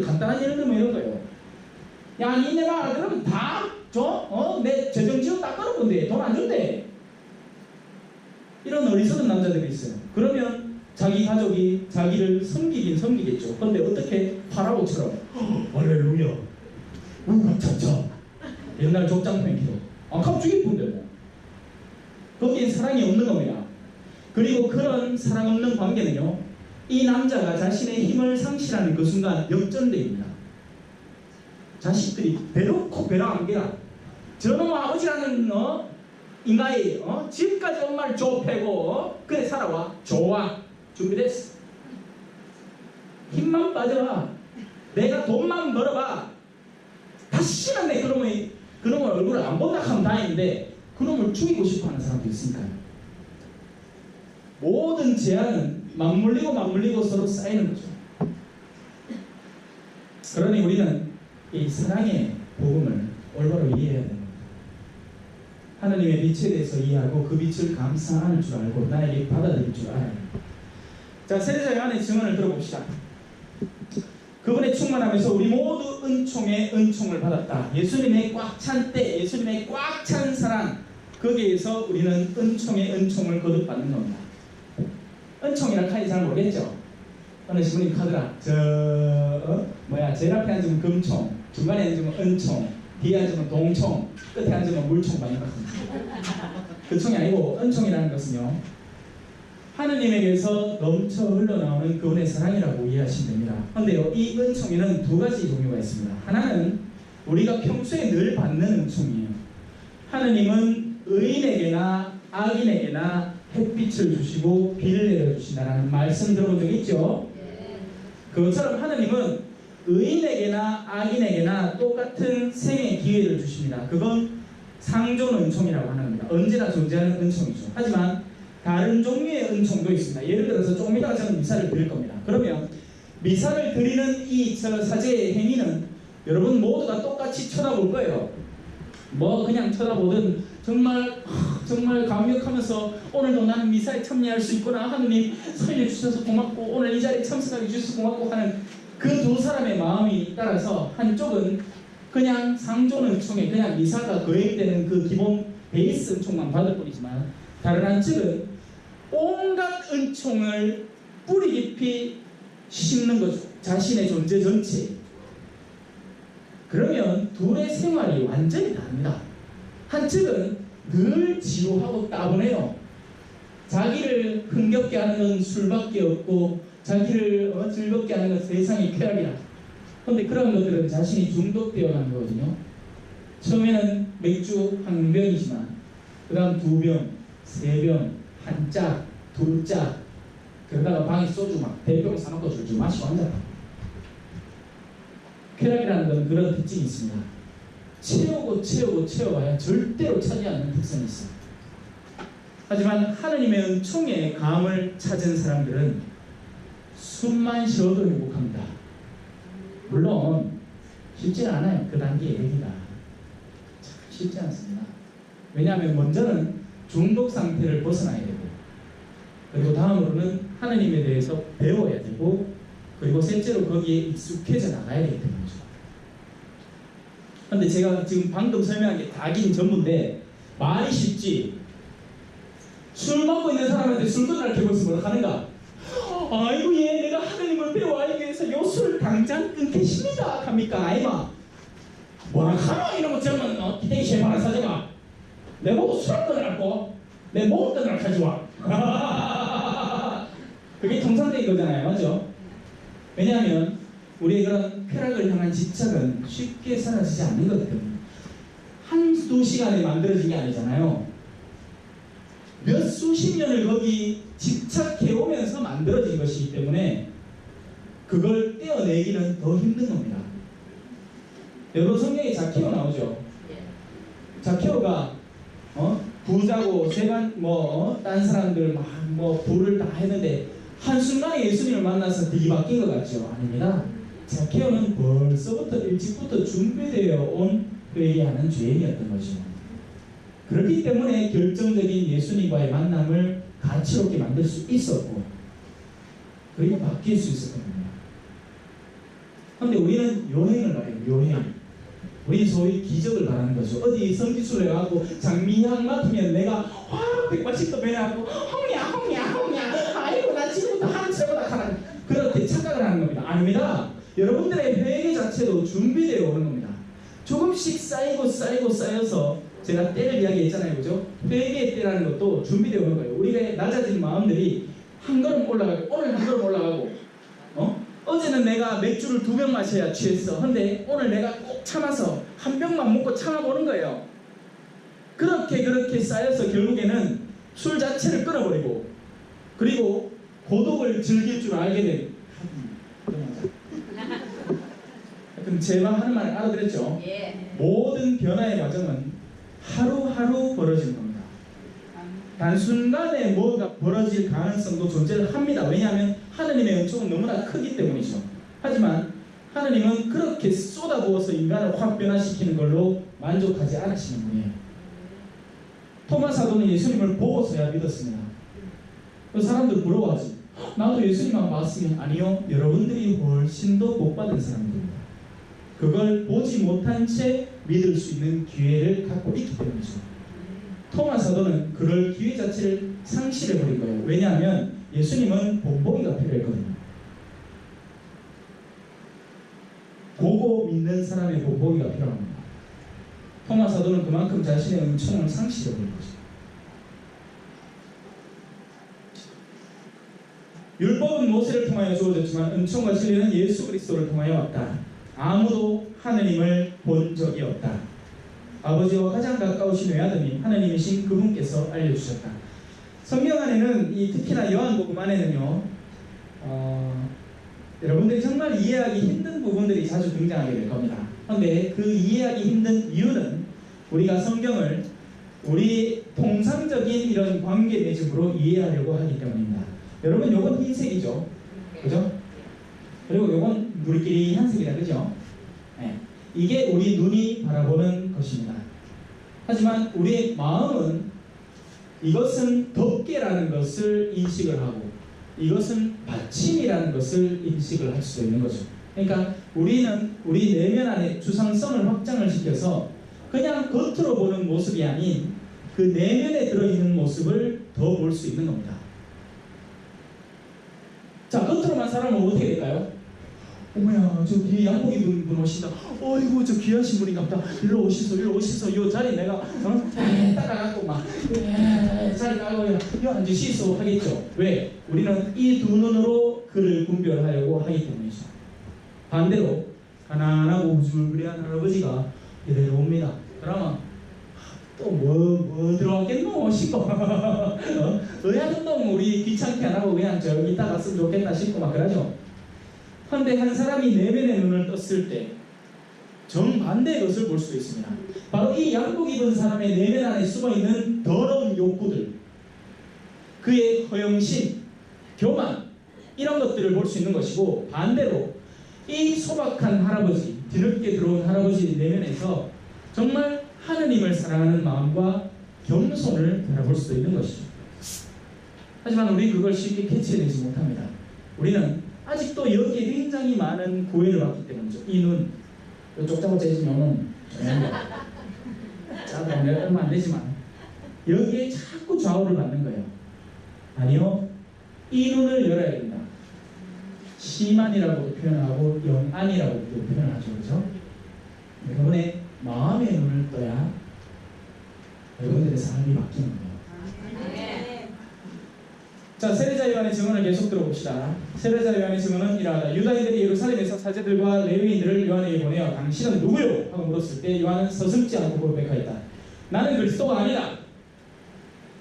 [SPEAKER 1] 간단한 예를 들면 이런 거예요. 야, 니 내 말 그러면 다 줘? 내 재정지원 다 끊어본대. 돈 안 준대. 이런 어리석은 남자들이 있어요. 그러면 자기 가족이 자기를 섬기긴 섬기겠죠. 그런데 어떻게 파라오처럼 할렐루야 우차차 옛날 족장편 기도 아까 죽이쁜데 뭐. 거기엔 사랑이 없는 겁니다. 그리고 그런 사랑 없는 관계는요, 이 남자가 자신의 힘을 상실하는 그 순간 역전됩니다. 자식들이 대놓고 배랑 안개라 저놈 아버지라는 인간이 지금까지 엄마를 좁히고 그래 살아와. 좋아, 준비됐어. 힘만 빠져봐. 내가 돈만 벌어봐. 다시는 내 그놈의 얼굴을 안 본다 하면 다행인데 그놈을 죽이고 싶어하는 사람도 있으니까요. 모든 재앙은 맞물리고 서로 쌓이는 거죠. 그러니 우리는 이 사랑의 복음을 올바로 이해해야 됩니다. 하나님의 빛에 대해서 이해하고 그 빛을 감사하는 줄 알고 나에게 받아들일 줄 알아야 합니다. 자, 세례자 요한의 증언을 들어봅시다. 그분의 충만함에서 우리 모두 은총의 은총을 받았다. 예수님의 꽉 찬 때, 예수님의 꽉 찬 사랑, 거기에서 우리는 은총의 은총을 거듭받는 겁니다. 은총이란 카드 잘 모르겠죠? 어느 신부님 카드라 제 앞에 앉으면 금총, 중간에 앉으면 은총, 뒤에 앉으면 동총, 끝에 앉으면 물총 받는 것 같습니다. 그 총이 아니고 은총이라는 것은요, 하느님에게서 넘쳐 흘러나오는 그분의 사랑이라고 이해하시면 됩니다. 그런데요, 이 은총에는 두 가지 종류가 있습니다. 하나는 우리가 평소에 늘 받는 은총이에요. 하느님은 의인에게나 악인에게나 햇빛을 주시고 비를 내려주신다는 말씀 들어본 적 있죠? 그것처럼 하느님은 의인에게나 악인에게나 똑같은 생의 기회를 주십니다. 그건 상존 은총이라고 하는 겁니다. 언제나 존재하는 은총이죠. 하지만 다른 종류의 은총도 있습니다. 예를 들어서 조금 이따가 저는 미사를 드릴 겁니다. 그러면 미사를 드리는 이 사제의 행위는 여러분 모두가 똑같이 쳐다볼 거예요. 뭐 그냥 쳐다보든 정말 감격하면서 오늘도 나는 미사에 참여할 수 있구나, 하느님 살려주셔서 고맙고 오늘 이 자리에 참석하게 주셔서 고맙고 하는 그 두 사람의 마음이 따라서 한쪽은 그냥 상존 은총에 그냥 미사가 거액되는 그 기본 베이스 은총만 받을 뿐이지만, 다른 한쪽은 온갖 은총을 뿌리 깊이 심는 거죠. 자신의 존재 전체에. 그러면 둘의 생활이 완전히 다릅니다. 한측은 늘 지루하고 따분해요. 자기를 흥겹게 하는 건 술밖에 없고 자기를 즐겁게 하는 건 세상의 쾌락이라. 그런데 그런 것들은 자신이 중독되어 가는 거거든요. 처음에는 맥주 한 병이지만 그 다음 2병, 3병, 한 짝, 2짝, 그러다가 방에 소주 막 대병 사놓고 줄줄 마시고 앉았다. 쾌락이라는 건 그런 특징이 있습니다. 채워봐야 절대로 차지 않는 특성이 있어요. 하지만 하느님의 은총의 감을 찾은 사람들은 숨만 쉬어도 행복합니다. 물론 쉽지는 않아요. 그 단계에 이르기가 참 쉽지 않습니다. 왜냐하면 먼저는 중독 상태를 벗어나야 되고, 그리고 다음으로는 하느님에 대해서 배워야 되고, 그리고 셋째로 거기에 익숙해져 나가야 되기 때문이죠. 근데 제가 지금 방금 설명한 게 다 긴 전부인데 말이 쉽지, 술 먹고 있는 사람한테 술 끊으라 캐고 있으면 뭐라 하는가? 아이고 얘 내가 하느님을 배워야 위해서 요 술 당장 끊겠습니다 합니까? 아이마 뭐라 하노? 이런 거 들으면 기대기 제발 사줘가 내 보고 술 끊으라고 내 목을 끊으라 하지마. 그게 정상적인 거잖아요. 맞죠? 왜냐하면 우리의 그런 쾌락을 향한 집착은 쉽게 사라지지 않는 거거든요. 한두 시간에 만들어진 게 아니잖아요. 몇 수십 년을 거기 집착해 오면서 만들어진 것이기 때문에 그걸 떼어내기는 더 힘든 겁니다. 여러분 성경에 자케오 나오죠? 자케오가 부자고 세간 딴 사람들 막 부를 다 했는데 한순간에 예수님을 만나서 되게 바뀐 것 같죠? 아닙니다. 자케오는 벌써부터 일찍부터 준비되어 온 그에게 하는 죄인이었던 거죠. 그렇기 때문에 결정적인 예수님과의 만남을 가치롭게 만들 수 있었고, 그리고 바뀔 수 있었거든요. 그런데 우리는 요행을 말해요. 요행. 우리 소위 기적을 바라는 거죠. 어디 성지순례 가고 장미향 맡으면 내가 확 180도 변해갖고 홍야 아이고 나 지금부터 한채보다 하나, 그렇게 착각을 하는 겁니다. 아닙니다. 여러분들의 회개 자체도 준비되어 오는 겁니다. 조금씩 쌓여서 제가 때를 이야기했잖아요. 그죠? 회개의 때라는 것도 준비되어 오는 거예요. 우리가 낮아진 마음들이 한 걸음 올라가고, 오늘 한 걸음 올라가고, 어제는 내가 맥주를 2병 마셔야 취했어. 근데 오늘 내가 꼭 참아서 한 병만 먹고 참아보는 거예요. 그렇게 쌓여서 결국에는 술 자체를 끊어버리고, 그리고 고독을 즐길 줄 알게 된. 그럼 제가 하는 말 알아들었죠? 모든 변화의 과정은 하루하루 벌어지는 겁니다. 단순간에 뭐가 벌어질 가능성도 존재를 합니다. 왜냐하면 하느님의 은총은 너무나 크기 때문이죠. 하지만 하느님은 그렇게 쏟아부어서 인간을 확 변화시키는 걸로 만족하지 않으시는 분이에요. 토마 사도는 예수님을 보고서야 믿었습니다. 그 사람들 부러워하지. 나도 예수님만 봤으면. 아니요, 여러분들이 훨씬 더 복받은 사람들입니다. 그걸 보지 못한 채 믿을 수 있는 기회를 갖고 있기 때문이죠. 토마 사도는 그럴 기회 자체를 상실해버린 거예요. 왜냐하면 예수님은 본보기가 필요했거든요. 보고 믿는 사람의 본보기가 필요합니다. 토마 사도는 그만큼 자신의 은총을 상실해버린 거죠. 율법은 모세를 통하여 주어졌지만 은총과 진리는 예수 그리스도를 통하여 왔다. 아무도 하느님을 본 적이 없다. 아버지와 가장 가까우신 외아드님 하느님이신 그분께서 알려주셨다. 성경 안에는 특히나 요한복음 안에는요, 여러분들이 정말 이해하기 힘든 부분들이 자주 등장하게 될 겁니다. 그런데 그 이해하기 힘든 이유는 우리가 성경을 우리 통상적인 이런 관계 매듭으로 이해하려고 하기 때문입니다. 여러분, 요건 흰색이죠, 그죠? 그리고 요건 누리끼리한 색이다, 그죠? 네. 이게 우리 눈이 바라보는 것입니다. 하지만 우리의 마음은 이것은 덮개라는 것을 인식을 하고 이것은 받침이라는 것을 인식을 할 수 있는 거죠. 그러니까 우리는 우리 내면 안에 주상성을 확장을 시켜서 그냥 겉으로 보는 모습이 아닌 그 내면에 들어있는 모습을 더 볼 수 있는 겁니다. 자, 겉으로만 살아보면 어떻게 될까요? 어머야, 저 뒤에 양복 입은 분 오신다. 어이구, 저 귀하신 분인가 보다. 일로 오시소, 요 자리 내가 따라가고 막 자리 가고 요 앉으시소 하겠죠. 왜? 우리는 이 두 눈으로 그를 분별하려고 하기 때문이죠. 반대로 가난하고 우줄부리한 할아버지가 이대로 옵니다. 그러면 또 뭐 들어왔겠노 싶고 의학운동 우리 귀찮게 안 하고 그냥 저기 있다 갔으면 좋겠다 싶고 막 그러죠. 그런데 한 사람이 내면의 눈을 떴을 때 정반대의 것을 볼 수 있습니다. 바로 이 양복 입은 사람의 내면 안에 숨어있는 더러운 욕구들, 그의 허영심, 교만, 이런 것들을 볼 수 있는 것이고, 반대로 이 소박한 할아버지, 뒤늦게 들어온 할아버지 내면에서 정말 하느님을 사랑하는 마음과 겸손을 바라볼 수 있는 것이죠. 하지만 우리 그걸 쉽게 캐치해내지 못합니다. 우리는 아직도 여기에 굉장히 많은 구애를 받기 때문이죠. 이 눈, 이쪽 잡아 재지면은 짜도 얼마 안 되지만 여기에 자꾸 좌우를 받는 거예요. 아니요, 이 눈을 열어야 됩니다. 시만이라고도 표현하고 영안이라고도 표현하죠, 그렇죠? 여러분의 마음의 눈을 떠야 여러분들의 삶이 바뀌는 거예요. 자, 세례자 요한의 증언을 계속 들어봅시다. 세례자 요한의 증언은 이러하다. 유다인들이 예루살렘에서 사제들과 레위인들을 요한에게 보내어 당신은 누구요? 하고 물었을 때 요한은 서슴지 않고 고백하였다. 나는 그리스도가 아니다.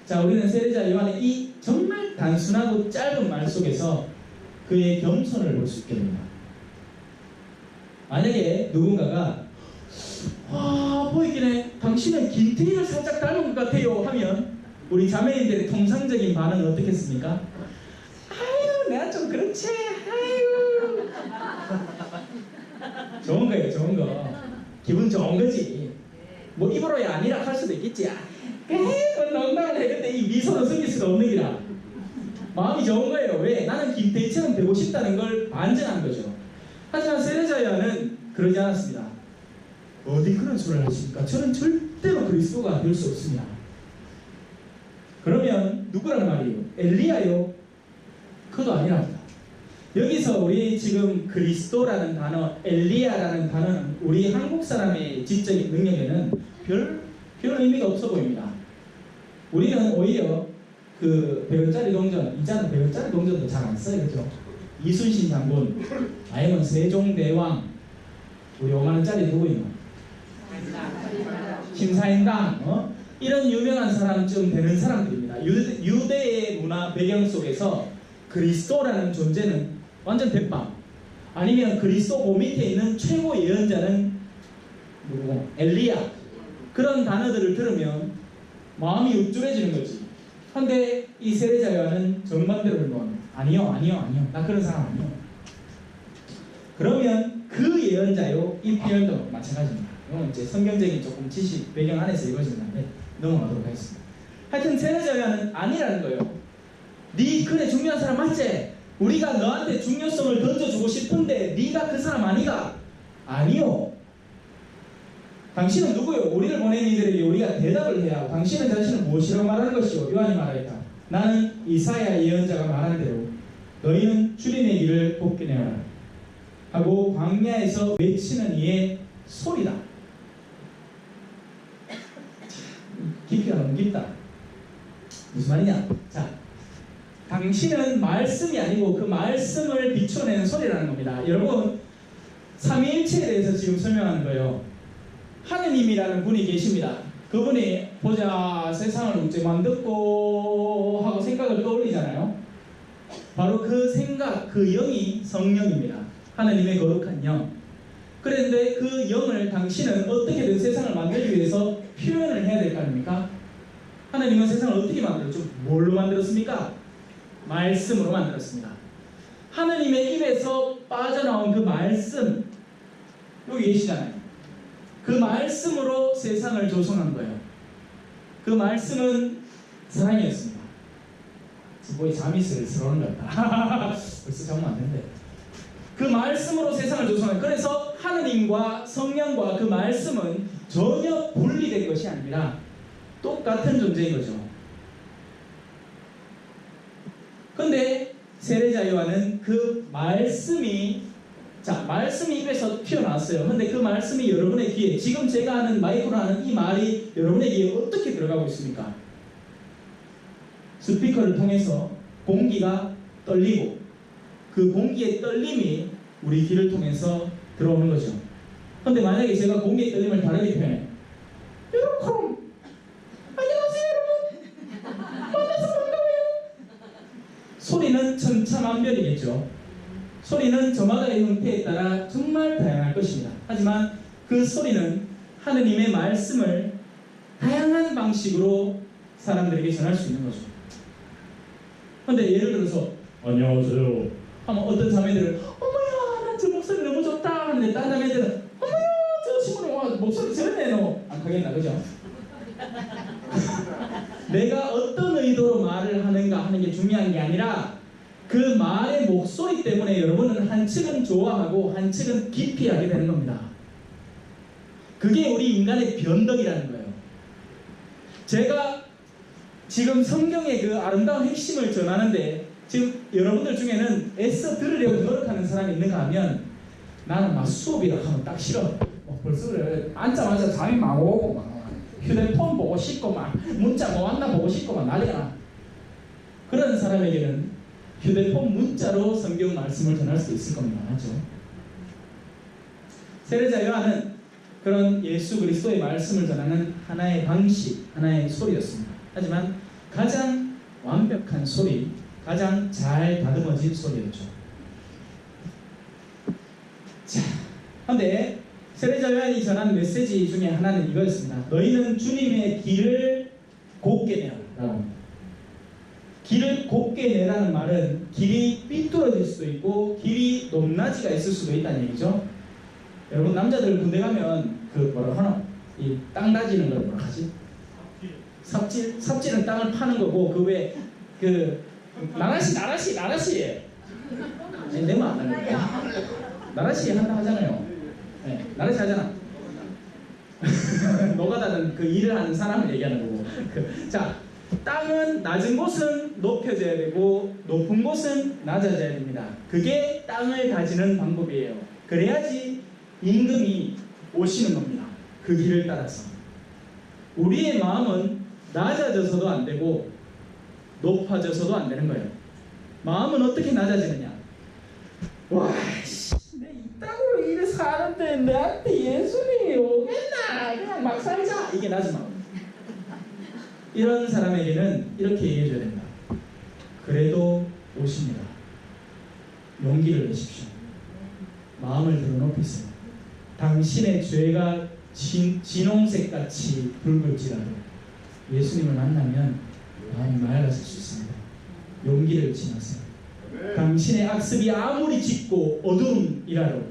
[SPEAKER 1] 자, 우리는 세례자 요한의 이 정말 단순하고 짧은 말 속에서 그의 겸손을 볼 수 있게 됩니다. 만약에 누군가가 보이긴 해, 당신은 김태희를 살짝 닮은 것 같아요 하면 우리 자매님들의 통상적인 반응은 어떻겠습니까? 아유, 내가 좀 그렇지. 아유. 좋은 거예요, 좋은 거. 기분 좋은 거지. 뭐 입으로야 아니라 할 수도 있겠지. 에이, 농담을 해. 근데 이 미소는 숨길 수가 없는 기라. 마음이 좋은 거예요. 왜? 나는 김태희처럼 되고 싶다는 걸 반증한 거죠. 하지만 세례자 요한은 그러지 않았습니다. 어디 그런 소리를 하십니까? 저는 절대로 그리스도가 될 수 없습니다. 그러면 누구란 말이에요? 엘리야요? 그도 아니랍니다. 여기서 우리 지금 그리스도라는 단어, 엘리야라는 단어는 우리 한국 사람의 지적인 능력에는 별 의미가 없어 보입니다. 우리는 오히려 그 100원짜리 동전, 이자는 100원짜리 동전도 잘 안 써요, 그죠? 이순신 장군, 아니면 세종대왕, 우리 5만원짜리 누구 있노? 김사인당, 이런 유명한 사람쯤 되는 사람들입니다. 유대의 문화 배경 속에서 그리스도라는 존재는 완전 대빵. 아니면 그리스도 그 밑에 있는 최고 예언자는 누구? 엘리야. 그런 단어들을 들으면 마음이 우쭐해지는 거지. 근데 이 세례자 요한은 정반대로 본 아니요. 나 그런 사람 아니요. 그러면 그 예언자요, 이 표현도 마찬가지입니다. 이건 이제 성경적인 조금 지식 배경 안에서 이루어지는 건데 넘어가도록 하겠습니다. 하여튼 세례자 요한은 아니라는 거예요. 네 그래 중요한 사람 맞지? 우리가 너한테 중요성을 던져주고 싶은데 네가 그 사람 아니가? 아니요. 당신은 누구요? 우리를 보낸 이들에게 우리가 대답을 해야 하고 당신은 자신을 무엇이라고 말하는 것이요? 요한이 말하였다. 나는 이사야 예언자가 말한 대로 너희는 주님의 길을 곱게 내어라 하고 광야에서 외치는 이의 소리다. 깊이가 너무 깊다. 무슨 말이냐? 자, 당신은 말씀이 아니고 그 말씀을 비춰내는 소리라는 겁니다. 여러분, 삼위일체에 대해서 지금 설명하는 거예요. 하느님이라는 분이 계십니다. 그분이 보자 세상을 어째 만들고 하고 생각을 떠올리잖아요. 바로 그 생각, 그 영이 성령입니다. 하느님의 거룩한 영. 그런데 그 영을 당신은 어떻게든 세상을 만들기 위해서 표현을 해야 될 거 아닙니까? 하느님은 세상을 어떻게 만들었죠? 뭘로 만들었습니까? 말씀으로 만들었습니다. 하느님의 입에서 빠져나온 그 말씀, 여기 계시잖아요. 그 말씀으로 세상을 조성한 거예요. 그 말씀은 사랑이었습니다. 뭐에 잠이 슬슬 오는 것 같다. 벌써 자면 안 된대. 그 말씀으로 세상을 조성한, 그래서 하느님과 성령과 그 말씀은 전혀 분리된 것이 아니라 똑같은 존재인 거죠. 근데 세례자 요한은 그 말씀이 입에서 튀어나왔어요. 근데 그 말씀이 여러분의 귀에, 지금 제가 하는 마이크로 하는 이 말이 여러분의 귀에 어떻게 들어가고 있습니까? 스피커를 통해서 공기가 떨리고 그 공기의 떨림이 우리 귀를 통해서 들어오는 거죠. 근데 만약에 제가 공기의 떨림을 다르게 표현해, 여러분 안녕하세요 여러분, 만나서 반가워요. 소리는 천차만별이겠죠. 소리는 저마다의 형태에 따라 정말 다양할 것입니다. 하지만 그 소리는 하느님의 말씀을 다양한 방식으로 사람들에게 전할 수 있는 거죠. 근데 예를 들어서 안녕하세요 하면 어떤 자매들은 어머야 나 저 목소리 너무 좋다 하는데 딴 자매들은 어머야 저 친구는 목소리 저러네 너 안 하겠나, 그죠? 내가 어떤 의도로 말을 하는가 하는 게 중요한 게 아니라 그 말의 목소리 때문에 여러분은 한측은 좋아하고 한측은 기피하게 되는 겁니다. 그게 우리 인간의 변덕이라는 거예요. 제가 지금 성경의 그 아름다운 핵심을 전하는데 지금 여러분들 중에는 애써 들으려고 노력하는 사람이 있는가 하면 나는 막 수업이라 하면 딱 싫어. 벌써 그래. 앉자마자 잠이 막 오고 막 휴대폰 보고 싶고 막 문자 뭐 왔나 보고 싶고 막 난리가 나. 그런 사람에게는 휴대폰 문자로 성경 말씀을 전할 수 있을 겁니다. 맞죠? 세례자 요한은 그런 예수 그리스도의 말씀을 전하는 하나의 방식, 하나의 소리였습니다. 하지만 가장 완벽한 소리, 가장 잘 다듬어진 소리였죠. 자, 그런데 세례자 요한이 전한 메시지 중에 하나는 이거였습니다. 너희는 주님의 길을 곱게 내라라고. 길을 곱게 내라는 말은 길이 삐뚤어질 수도 있고 길이 높낮이가 있을 수도 있다는 얘기죠. 여러분 남자들 군대 가면 그 뭐라 하나 이 땅 다지는 걸 뭐라 하지? 삽질은 땅을 파는 거고 그 외에 그 나라시 내면 안 하는 거야. 나라시 한다 하잖아요. 네, 나라시 하잖아. 노가다는 그 일을 하는 사람을 얘기하는 거고. 자, 땅은 낮은 곳은 높여져야 되고 높은 곳은 낮아져야 됩니다. 그게 땅을 다지는 방법이에요. 그래야지 임금이 오시는 겁니다. 그 길을 따라서. 우리의 마음은 낮아져서도 안 되고 높아져서도 안 되는 거예요. 마음은 어떻게 낮아지느냐? 와, 내 이따구로 일을 사는데 내한테 예수님이 오겠나? 그냥 막 살자. 이게 낮은 마음. 이런 사람에게는 이렇게 얘기해줘야 된다. 그래도 오십니다. 용기를 내십시오. 마음을 들어놓으세요. 당신의 죄가 진홍색같이 붉을지라도 예수님을 만나면 마음이 맑아질 수 있습니다. 용기를 지나세요. 당신의 악습이 아무리 짙고 어두움이라도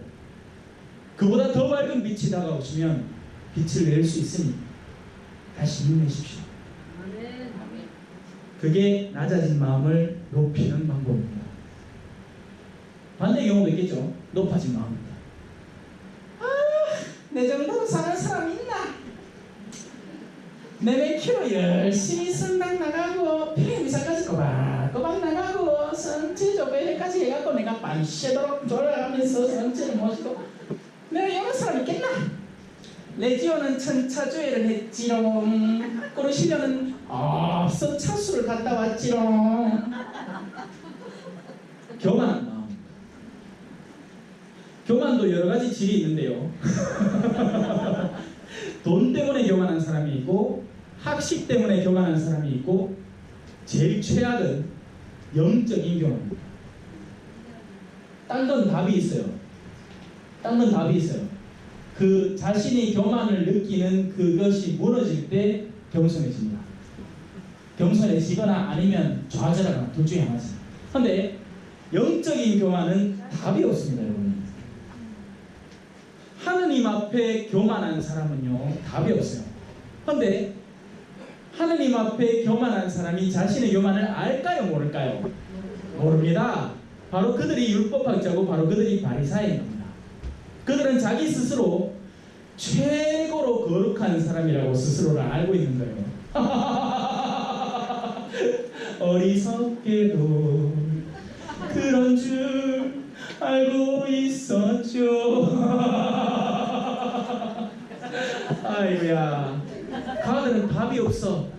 [SPEAKER 1] 그보다 더 밝은 빛이 다가오시면 빛을 낼 수 있으니 다시 힘내십시오. 그게 낮아진 마음을 높이는 방법입니다. 반대의 경우도 있겠죠. 높아진 마음입니다. 내 정도로 사는 사람 있나? 내 몇 킬로 열심히 성당 나가고 피임사까지 꼬박꼬박 나가고 성체 조배회까지 해갖고 내가 밤새도록 돌아가면서 성체를 모시고 내가 여러 사람 있겠나? 레지오는 천차조회를 했지롱. 꼬르시려는 성차수를 갔다 왔지롱. 교만한 마음. 교만도 교만도 여러 가지 질이 있는데요. 돈 때문에 교만한 사람이 있고, 학식 때문에 교만한 사람이 있고, 제일 최악은 영적인 교만입니다. 딴 건 답이 있어요. 딴 건 답이 있어요. 그 자신이 교만을 느끼는 그것이 무너질 때 겸손해집니다. 겸손해지거나 아니면 좌절하거나 둘 중에 하나지. 근데 영적인 교만은 답이 없습니다, 여러분. 하느님 앞에 교만한 사람은요, 답이 없어요. 근데 하느님 앞에 교만한 사람이 자신의 교만을 알까요, 모를까요? 모릅니다. 바로 그들이 율법학자고 바로 그들이 바리사이인 겁니다. 그들은 자기 스스로 최고로 거룩한 사람이라고 스스로를 알고 있는 거예요. 어리석게도 그런 줄 알고 있었죠. 아이고야, 가들은 답이 없어.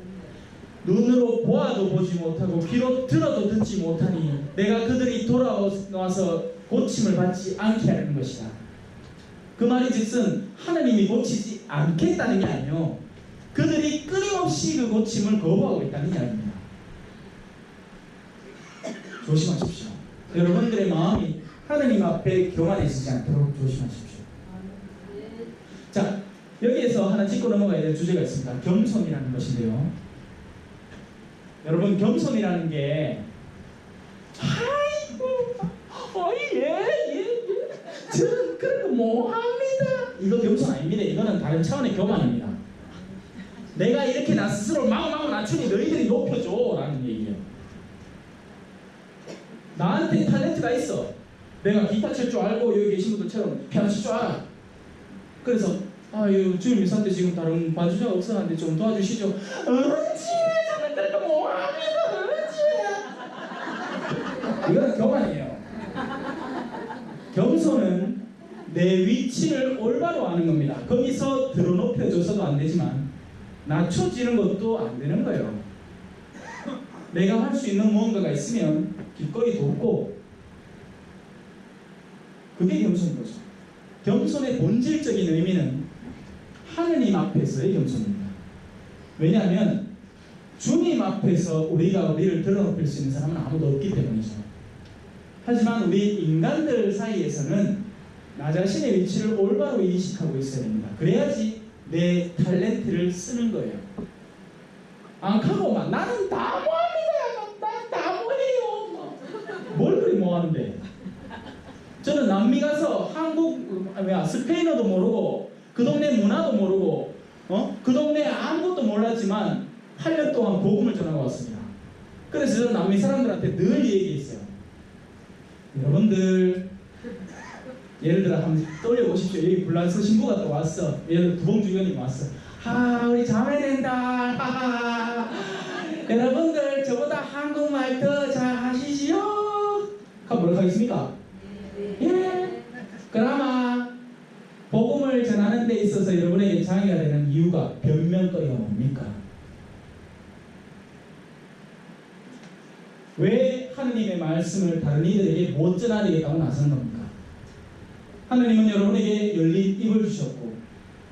[SPEAKER 1] 눈으로 보아도 보지 못하고 귀로 들어도 듣지 못하니 내가 그들이 돌아와서 고침을 받지 않게 하는 것이다. 그 말이 즉슨 하나님이 고치지 않겠다는 게 아니요, 그들이 끊임없이 그 고침을 거부하고 있다는 이야기입니다. 조심하십시오. 여러분들의 마음이 하나님 앞에 교만해지지 않도록 조심하십시오. 자, 여기에서 하나 짚고 넘어가야 될 주제가 있습니다. 겸손이라는 것인데요. 여러분, 겸손이라는 게 저는 그런 거 뭐합니다, 이거 겸손 아닙니다. 이거는 다른 차원의 교만입니다. 내가 이렇게 나 스스로 마구 낮추니 너희들이 높여줘 라는 얘기예요. 나한테 탤런트가 있어. 내가 기타 칠 줄 알고 여기 계신 분들처럼 피아노 칠 줄 알아. 그래서 주임 미사 때 지금 다른 반주자가 없었는데 좀 도와주시죠. 저는 그런 거 뭐합니다. 이거는 교만이에요. 겸손은 내 위치를 올바로 아는 겁니다. 거기서 들어 높여줘서도 안 되지만 낮춰지는 것도 안 되는 거예요. 내가 할 수 있는 무언가가 있으면 기꺼이 돕고, 그게 겸손인 거죠. 겸손의 본질적인 의미는 하느님 앞에서의 겸손입니다. 왜냐하면 주님 앞에서 우리가 우리를 드러높일 수 있는 사람은 아무도 없기 때문이죠. 하지만 우리 인간들 사이에서는 나 자신의 위치를 올바로 인식하고 있어야 됩니다. 그래야지 내 탤런트를 쓰는 거예요. 안 하고 막 나는 다 뭐합니다, 난 다 뭐해요, 뭘 그리 뭐하는데. 저는 남미 가서 스페인어도 모르고 그 동네 문화도 모르고 그 동네 아무것도 몰랐지만 8년 동안 복음을 전하고 왔습니다. 그래서 저는 남미 사람들한테 늘 얘기했어요. 여러분들, 예를 들어 한번 떠올려보십시오. 여기 불란서 신부가 또 왔어. 예를 들어 두봉주교님 왔어. 우리 자매된다. 여러분들 저보다 한국말 더 잘하시지요? 그럼 뭐라고 하겠습니까? 예. 그나마 복음을 전하는 데 있어서 여러분에게 장애가 되는 이유가 변명거리가 뭡니까? 왜 하느님의 말씀을 다른 이들에게 못 전하겠다고 나서는 겁니까? 하느님은 여러분에게 열린 입을 주셨고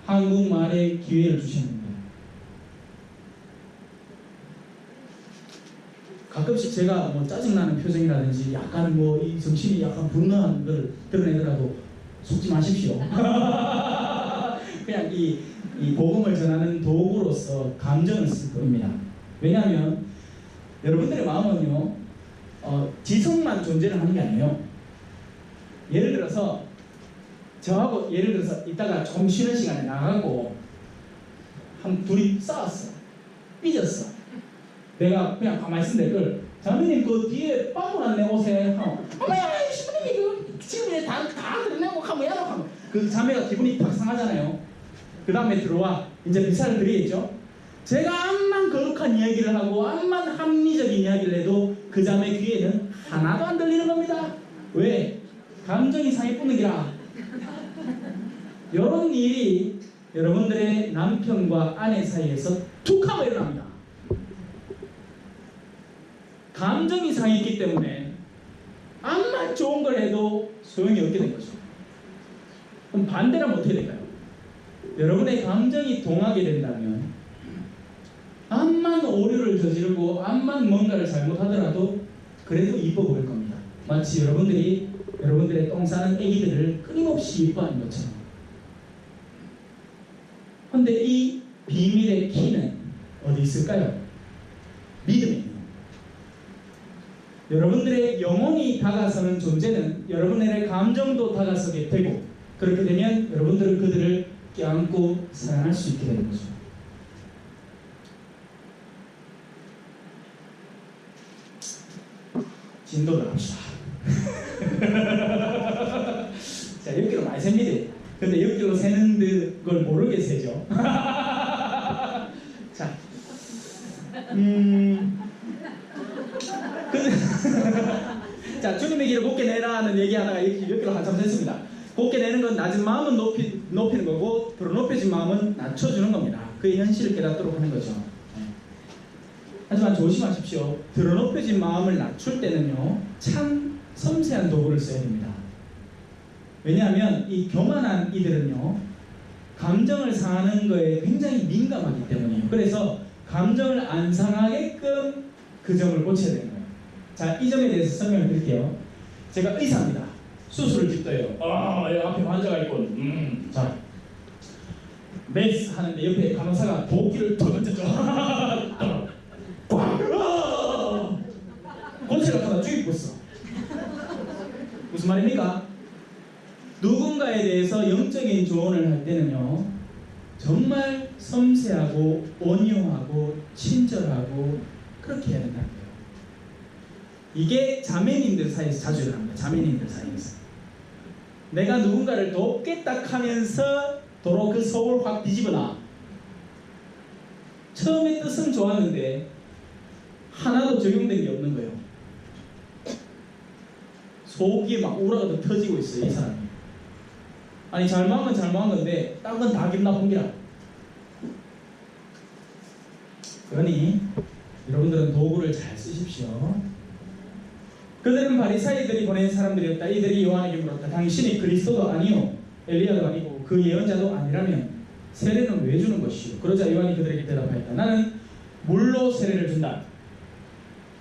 [SPEAKER 1] 한국말의 기회를 주셨는데, 가끔씩 제가 뭐 짜증나는 표정이라든지 약간 이 정신이 약간 분노한 걸 드러내더라도 속지 마십시오. 그냥 이 복음을 전하는 도구로서 감정을 쓸 뿐입니다. 왜냐하면 여러분들의 마음은요, 지성만 존재를 하는 게 아니에요. 예를 들어서 저하고 이따가 좀 쉬는 시간에 나가고 둘이 싸웠어, 삐졌어. 내가 그냥 가만히 있으면 될 걸, 자매님 그 뒤에 빠져났네 옷에. 어머야, 신부님이 지금 다 드러내고 하면 야로 그 자매가 기분이 팍 상하잖아요. 그 다음에 들어와 이제 미사를 드리겠죠. 제가 암만 거룩한 이야기를 하고 암만 합리적인 이야기를 해도 그 자매 귀에는 하나도 안 들리는 겁니다. 왜? 감정이 상해 뿌는기라. 이런 일이 여러분들의 남편과 아내 사이에서 툭 하고 일어납니다. 감정이 상했기 때문에 암만 좋은 걸 해도 소용이 없게 된 거죠. 그럼 반대라면 어떻게 될까요? 여러분의 감정이 동하게 된다면 암만 오류를 저지르고 암만 뭔가를 잘못하더라도 그래도 이뻐 보일 겁니다. 마치 여러분들이 여러분들의 똥 싸는 애기들을 끊임없이 이뻐하는 것처럼. 근데 이 비밀의 키는 어디 있을까요? 믿음에 있는 겁니다. 여러분들의 영혼이 다가서는 존재는 여러분들의 감정도 다가서게 되고, 그렇게 되면 여러분들은 그들을 껴안고 사랑할 수 있게 되는 거죠. 진도를 합시다. 자, 6kg 많이 셉니다. 근데 6kg 세는 걸 모르게 세죠. 자, 자, 주님의 길을 곱게 내라는 얘기하다가 6kg 한참 됐습니다. 곱게 내는 건 낮은 마음은 높이는 거고, 더러 높여진 마음은 낮춰주는 겁니다. 그의 현실을 깨닫도록 하는 거죠. 하지만 조심하십시오. 들어 높여진 마음을 낮출 때는요, 참 섬세한 도구를 써야 됩니다. 왜냐하면 이 교만한 이들은요, 감정을 상하는 거에 굉장히 민감하기 때문이에요. 그래서 감정을 안 상하게끔 그 점을 고쳐야 되는 거예요. 자, 이 점에 대해서 설명을 드릴게요. 제가 의사입니다. 수술을 집도해요. 여기 앞에 환자가 있고, 자, 메스 하는데 옆에 간호사가 도끼를 더 던졌죠. 고체가 하나 죽이고 있어. 무슨 말입니까? 누군가에 대해서 영적인 조언을 할 때는요, 정말 섬세하고 온유하고 친절하고 그렇게 해야 된다는 거예요. 이게 자매님들 사이에서 자주 일어납니다. 자매님들 사이에서 내가 누군가를 돕겠다 하면서 도로 그 속을 확 뒤집어놔. 처음에 뜻은 좋았는데 하나도 적용된 게 없는 거예요. 속이 막 우라가 터지고 있어요, 이 사람이. 아니, 잘못한 건 잘못한 건데 딴 건 다 기분 나쁜 기라. 그러니 여러분들은 도구를 잘 쓰십시오. 그들은 바리사이들이 보낸 사람들이었다. 이들이 요한에게 물었다. 당신이 그리스도도 아니요 엘리야도 아니고 그 예언자도 아니라면 세례는 왜 주는 것이요? 그러자 요한이 그들에게 대답하였다. 나는 물로 세례를 준다.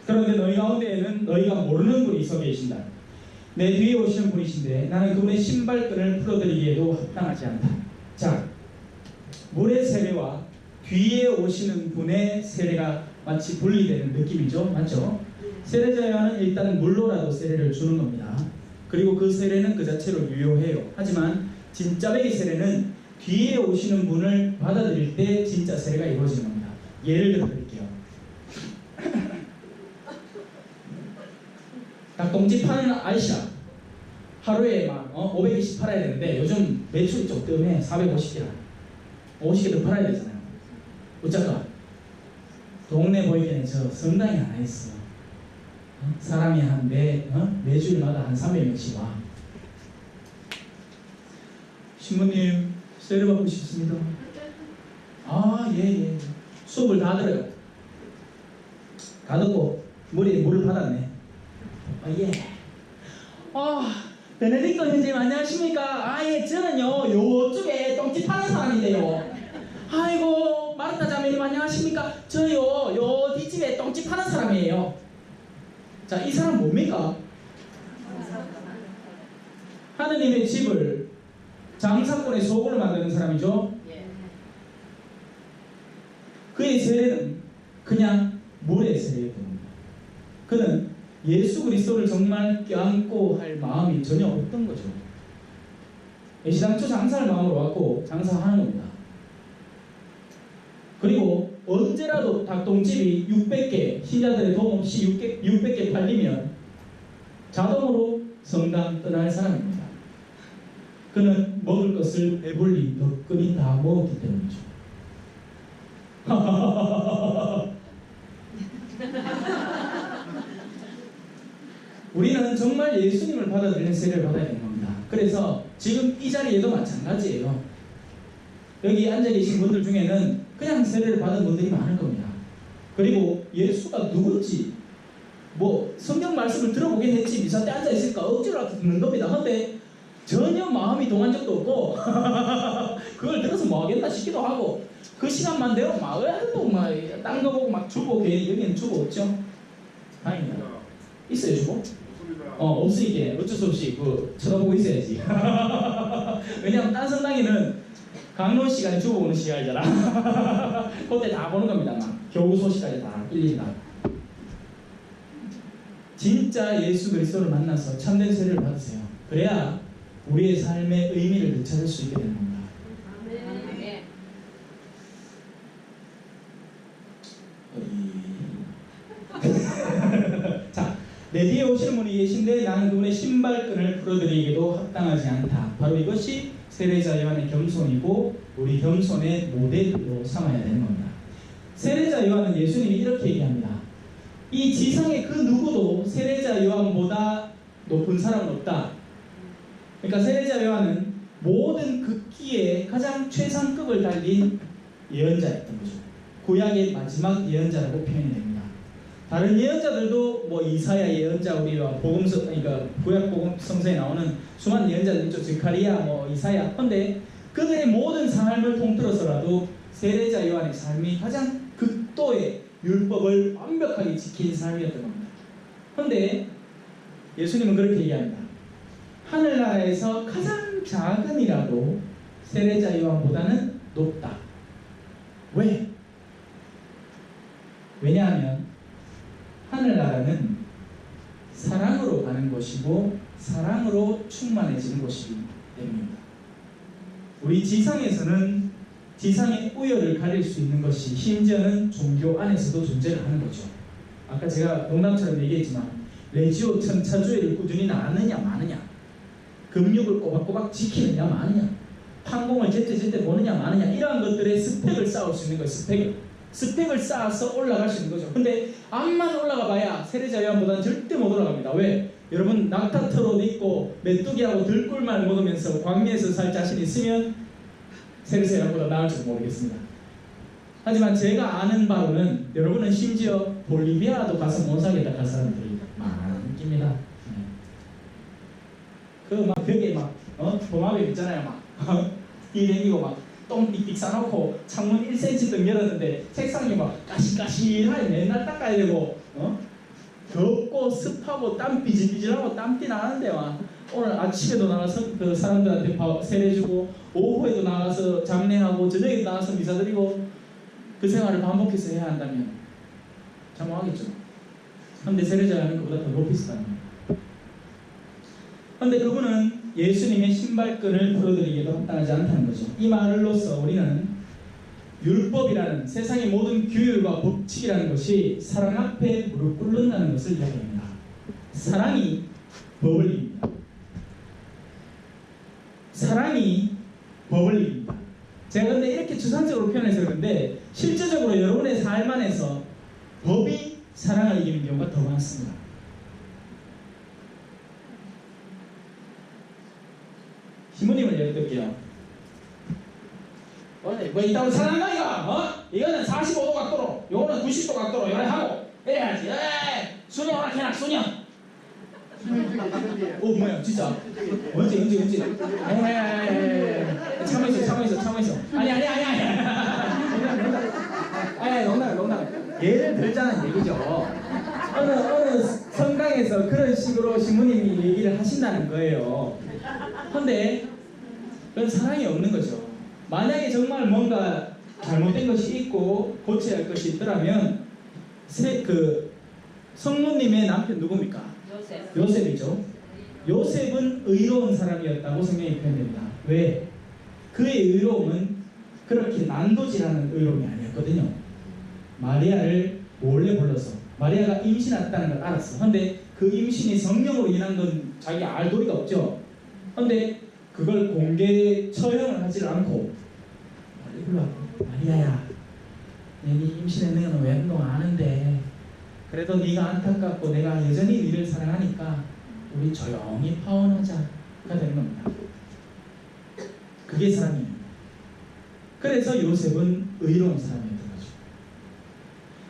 [SPEAKER 1] 그런데 너희 가운데에는 너희가 모르는 분이 서 계신다. 내 뒤에 오시는 분이신데 나는 그분의 신발끈을 풀어드리기에도 합당하지 않다. 자, 물의 세례와 뒤에 오시는 분의 세례가 마치 분리되는 느낌이죠. 맞죠? 세례자야는 일단 물로라도 세례를 주는 겁니다. 그리고 그 세례는 그 자체로 유효해요. 하지만 진짜 배기 세례는 뒤에 오시는 분을 받아들일 때 진짜 세례가 이루어지는 겁니다. 예를 들어 드릴게요. 닭똥집 파는 아이샤 하루에 막 520 팔아야 되는데 요즘 매출이 좀 뜸해. 450개라 50개 더 팔아야 되잖아요. 어쩌까 동네 보이게는 저 성당이 하나 있어. 사람이 한 매주일마다 한 300명씩 와. 신부님 세례 받고 싶습니다. 예. 수업을 다 들어요. 다 듣고 머리에 물을 받았네. 예. 베네딕토 형제님 안녕하십니까? 예, 저는요 요쪽에 똥집 파는 사람인데요. 아이고, 마르타 자매님 안녕하십니까? 저요 요 뒷집에 똥집 파는 사람이에요. 자, 이 사람 뭡니까? 하느님의 집을 장사꾼의 소굴을 만드는 사람이죠. 그의 세례는 그냥 물의 세례였던 겁니다. 그는 예수 그리스도를 정말 껴안고 할 마음이 전혀 없던 거죠. 애시당초 장사할 마음으로 왔고 장사하는 겁니다. 그리고 언제라도 닭똥집이 600개, 신자들의 도움 없이 600개 팔리면 자동으로 성당 떠날 사람입니다. 그는 먹을 것을 배불리 덕분이 다 먹었기 때문이죠. 우리는 정말 예수님을 받아들이는 세례를 받아야 되는 겁니다. 그래서 지금 이 자리에도 마찬가지예요. 여기 앉아 계신 분들 중에는 그냥 세례를 받은 분들이 많을 겁니다. 그리고 예수가 누군지 성경 말씀을 들어보긴 했지 미사 때 앉아 있으니까 억지로 듣는 겁니다. 근데 전혀 마음이 동한 적도 없고 그걸 들어서 뭐 하겠다 싶기도 하고 그 시간만 되면 막 딴 거 보고 막 주고 괜히 여기는 주고 없죠? 다행이다. 있어요 주고? 없으니까 어쩔 수 없이 쳐다보고 있어야지. 왜냐면 딴 성당에는 강론 시간에 주고 오는 시간이잖아. 그때 다 보는 겁니다. 막 겨우 소식까지 다 일일이 다. 진짜 예수 그리스도를 만나서 참된 세례를 받으세요. 그래야 우리의 삶의 의미를 되찾을 수 있게 되는 겁니다. 자, 내 뒤에 오시는 분이 계신데 나는 그분의 신발끈을 풀어드리기도 합당하지 않다. 바로 이것이 세례자 요한의 겸손이고 우리 겸손의 모델로 삼아야 되는 겁니다. 세례자 요한은 예수님이 이렇게 얘기합니다. 이 지상의 그 누구도 세례자 요한보다 높은 사람은 없다. 그러니까 세례자 요한은 모든 극기에 가장 최상급을 달린 예언자였던 거죠. 구약의 마지막 예언자라고 표현이 됩니다. 다른 예언자들도 뭐 이사야 예언자, 우리가 복음서, 그러니까 구약 복음 성서에 나오는 수많은 예언자들 있죠. 스가랴, 뭐 이사야. 근데 그들의 모든 삶을 통틀어서라도 세례자 요한의 삶이 가장 극도의 율법을 완벽하게 지킨 삶이었던 겁니다. 그런데 예수님은 그렇게 얘기합니다. 하늘나라에서 가장 작은 이라도 세례자 요한보다는 높다. 왜? 왜냐하면 하늘나라는 사랑으로 가는 곳이고 사랑으로 충만해지는 곳이기 때문입니다. 우리 지상에서는 지상의 우열을 가릴 수 있는 것이 심지어는 종교 안에서도 존재를 하는 거죠. 아까 제가 농담처럼 얘기했지만 레지오 천차주의를 꾸준히 나누느냐 마느냐, 금육을 꼬박꼬박 지키느냐 마느냐, 판공을 제때 보느냐 마느냐, 이러한 것들의 스펙을 쌓을 수 있는 거예요. 스펙을 쌓아서 올라갈 수 있는 거죠. 근데 암만 올라가 봐야 세례자 요한보다는 절대 못 올라갑니다. 왜? 여러분 낙타트롯 입고 메뚜기하고 들꿀만 먹으면서 광야에서 살 자신 있으면 세례자 요한보다 나을지도 모르겠습니다. 하지만 제가 아는 바로는 여러분은 심지어 볼리비아도 가서 못 살겠다 갈 사람들이 많습니다. 그 막 벽에 막 도마뱀 있잖아요. 막 이래기고 막 똥 삑삑 싸놓고 창문 1cm 등 열었는데 책상이 막 까실까실하게 맨날 닦아야 되고 덥고 습하고 땀 삐질삐질하고 땀띠 나는데 막 오늘 아침에도 나가서 그 사람들한테 세례 주고 오후에도 나가서 장례하고 저녁에도 나가서 미사 드리고 그 생활을 반복해서 해야 한다면 장황하겠죠. 그런데 세례자는 그보다 더 높이 있었다는 거예요. 그런데 그분은 예수님의 신발끈을 풀어드리기도 합당하지 않다는 거죠. 이 말로써 우리는 율법이라는 세상의 모든 규율과 법칙이라는 것이 사랑 앞에 무릎 꿇는다는 것을 이야기합니다. 사랑이 법을 이깁니다. 사랑이 법을 이깁니다. 제가 근데 이렇게 추상적으로 표현해서 그런데 실제적으로 여러분의 삶 안에서 법이 사랑을 이기는 경우가 더 많습니다. 신부님을 예를 들게요. 뭐 이따로 사랑한다 이거? 이거는 45도 각도로, 요거는 90도 각도로 이래 하고 이래야지. 수녀 오락해라 수녀. 뭐야 진짜? 언제? 참아있어. 아니 농담. 예를 들자는 얘기죠. 어느 성당에서 그런 식으로 신부님이 얘기를 하신다는 거예요. 근데 그건 사랑이 없는 거죠. 만약에 정말 뭔가 잘못된 것이 있고 고쳐야 할 것이 있더라면 성모님의 남편 누굽니까? 요셉이죠. 요셉은 의로운 사람이었다고 성경이 표현됩니다. 왜? 그의 의로움은 그렇게 난도질하는 의로움이 아니었거든요. 마리아를 몰래 불러서 마리아가 임신했다는 걸 알았어. 근데 그 임신이 성령으로 인한 건 자기 알 도리가 없죠. 근데 그걸 공개 처형을 하지 않고 멀리 불러왔고, 마리아야, 네 임신했는 건 왜 한동안 아는데 그래도 네가 안타깝고 내가 여전히 네를 사랑하니까 우리 조용히 파혼하자가 되는 겁니다. 그게 사랑이에요. 그래서 요셉은 의로운 사람이었던 거죠.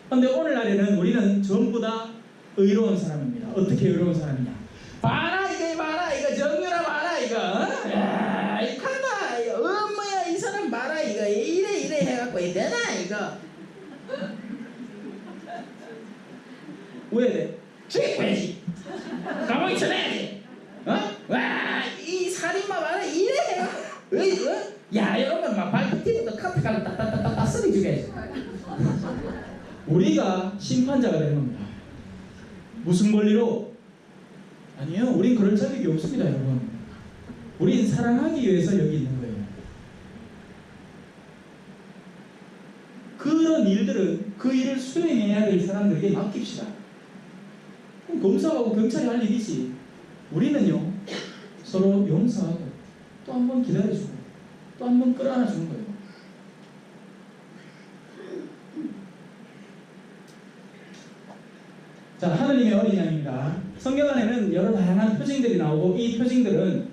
[SPEAKER 1] 그런데 오늘날에는 우리는 전부 다 의로운 사람입니다. 어떻게 의로운 사람이냐? 봐라 이거 정유라 봐라 이거.
[SPEAKER 2] 갖고 되나 이거?
[SPEAKER 1] 왜 돼? 죽여야지. 감옥에 쳐내야지. 어? 와, 이 살인마 말은 이래요. 야, 여러분 막 발끝부터 카트칼로 따따따따 쓰리 죽여야지. 우리가 심판자가 되는 겁니다. 무슨 권리로? 아니요, 우린 그럴 자격이 없습니다, 여러분. 우린 사랑하기 위해서 여기 있는 거예요. 그런 일들은 그 일을 수행해야 될 사람들에게 맡깁시다. 그럼 검사하고 경찰이 할 일이지. 우리는요, 서로 용서하고 또 한 번 기다려주고 또 한 번 끌어안아주는 거예요. 자, 하느님의 어린 양입니다. 성경 안에는 여러 다양한 표징들이 나오고 이 표징들은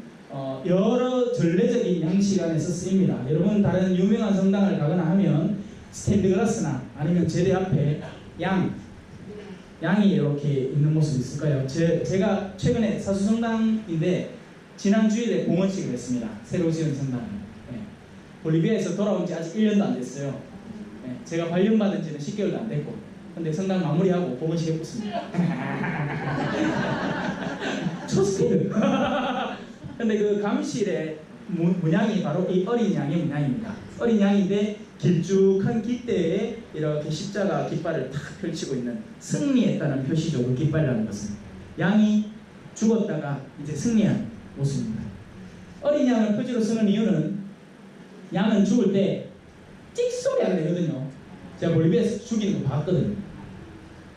[SPEAKER 1] 여러 전례적인 양식 안에서 쓰입니다. 여러분 다른 유명한 성당을 가거나 하면 스테인드 글라스나 아니면 제대 앞에 양이 이렇게 있는 모습이 있을까요? 제가 최근에 사수성당인데 지난 주일에 봉헌식을 했습니다. 새로 지은 성당. 네. 볼리비아에서 돌아온 지 아직 1년도 안 됐어요. 네. 제가 발령받은 지는 10개월도 안 됐고 근데 성당 마무리하고 봉헌식 해봤습니다. 초스피드. 근데 그 감실의 문양이 바로 이 어린 양의 문양입니다. 어린 양인데 길쭉한 깃대에 이렇게 십자가 깃발을 탁 펼치고 있는 승리했다는 표시죠. 그 깃발이라는 것은 양이 죽었다가 이제 승리한 모습입니다. 어린 양을 표지로 쓰는 이유는 양은 죽을 때 찍소리 안 내거든요. 제가 볼리비아에서 죽이는 거 봤거든요.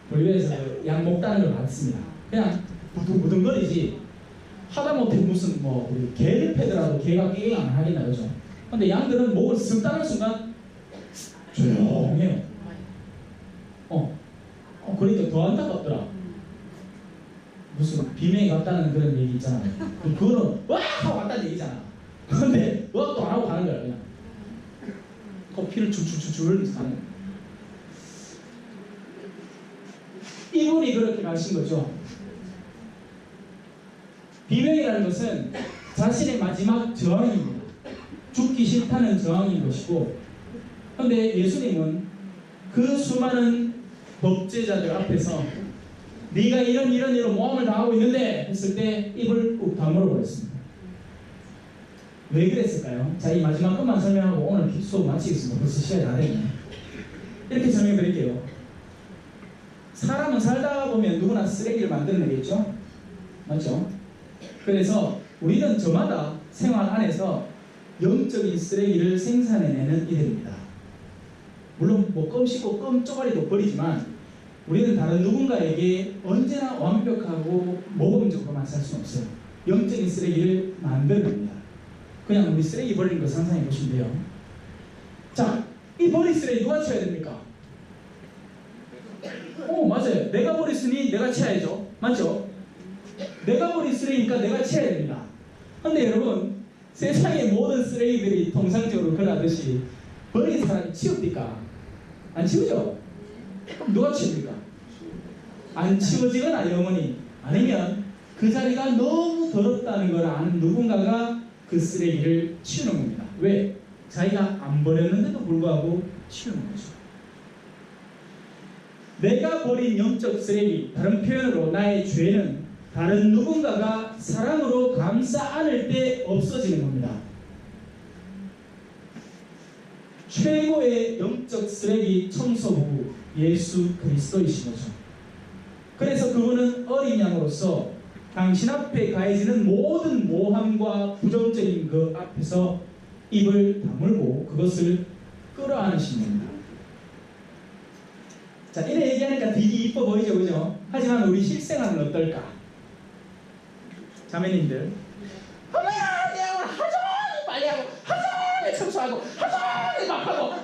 [SPEAKER 1] 볼리비아에서 양 먹다는 걸 봤습니다. 그냥 부둥부둥거리지 하다못해 무슨 뭐 우리 개를 패더라도 개가 게임 안 하겠나 그죠? 근데 양들은 목을 쓱 따는 순간 조용해요. 그러니까 더 안타깝더라. 무슨 비명이 같다는 그런 얘기 있잖아요. 그거는 와 하고 왔다는 얘기잖아. 근데 와 또 안 하고 가는 거야 그냥. 피를 줄줄줄 흘리면서 가는 거야. 이분이 그렇게 가신 거죠. 비명이라는 것은 자신의 마지막 저항입니다. 죽기 싫다는 저항인 것이고, 그런데 예수님은 그 수많은 범죄자들 앞에서 네가 이런 모함을 당하고 있는데 했을 때 입을 꾹 다물어 버렸습니다. 왜 그랬을까요? 자, 이 마지막 것만 설명하고 오늘 수업 마치겠습니다. 벌써 시간이 다 됐네. 이렇게 설명해 드릴게요. 사람은 살다 보면 누구나 쓰레기를 만들어내겠죠? 맞죠? 그래서 우리는 저마다 생활 안에서 영적인 쓰레기를 생산해내는 이들입니다. 물론 뭐 껌 씹고 껌 쪼가리도 버리지만 우리는 다른 누군가에게 언제나 완벽하고 모범적으로만 살 수는 없어요. 영적인 쓰레기를 만들어냅니다. 그냥 우리 쓰레기 버리는 거 상상해 보시면 돼요. 자, 이 버릴 쓰레기 누가 치워야 됩니까? 맞아요. 내가 버렸으니 내가 치워야죠. 맞죠? 내가 버린 쓰레기니까 내가 치워야 됩니다. 근데 여러분, 세상의 모든 쓰레기들이 통상적으로 그러하듯이 버린 사람이 치웁니까? 안 치우죠? 그럼 누가 치웁니까? 안 치워지거나 영원히, 아니면 그 자리가 너무 더럽다는 걸 아는 누군가가 그 쓰레기를 치우는 겁니다. 왜? 자기가 안 버렸는데도 불구하고 치우는 거죠. 내가 버린 영적 쓰레기, 다른 표현으로 나의 죄는 다른 누군가가 사랑으로 감싸 안을 때 없어지는 겁니다. 최고의 영적 쓰레기 청소부 예수 그리스도이신 거죠. 그래서 그분은 어린 양으로서 당신 앞에 가해지는 모든 모함과 부정적인 것 앞에서 입을 다물고 그것을 끌어안으신 겁니다. 자, 이래 얘기하니까 되게 이뻐 보이죠, 그죠? 하지만 우리 실생활은 어떨까? 자매님들, 어머야, 내가 오늘 하루 종일 빨래하고 하루 종일 청소하고 하루 종일 밥하고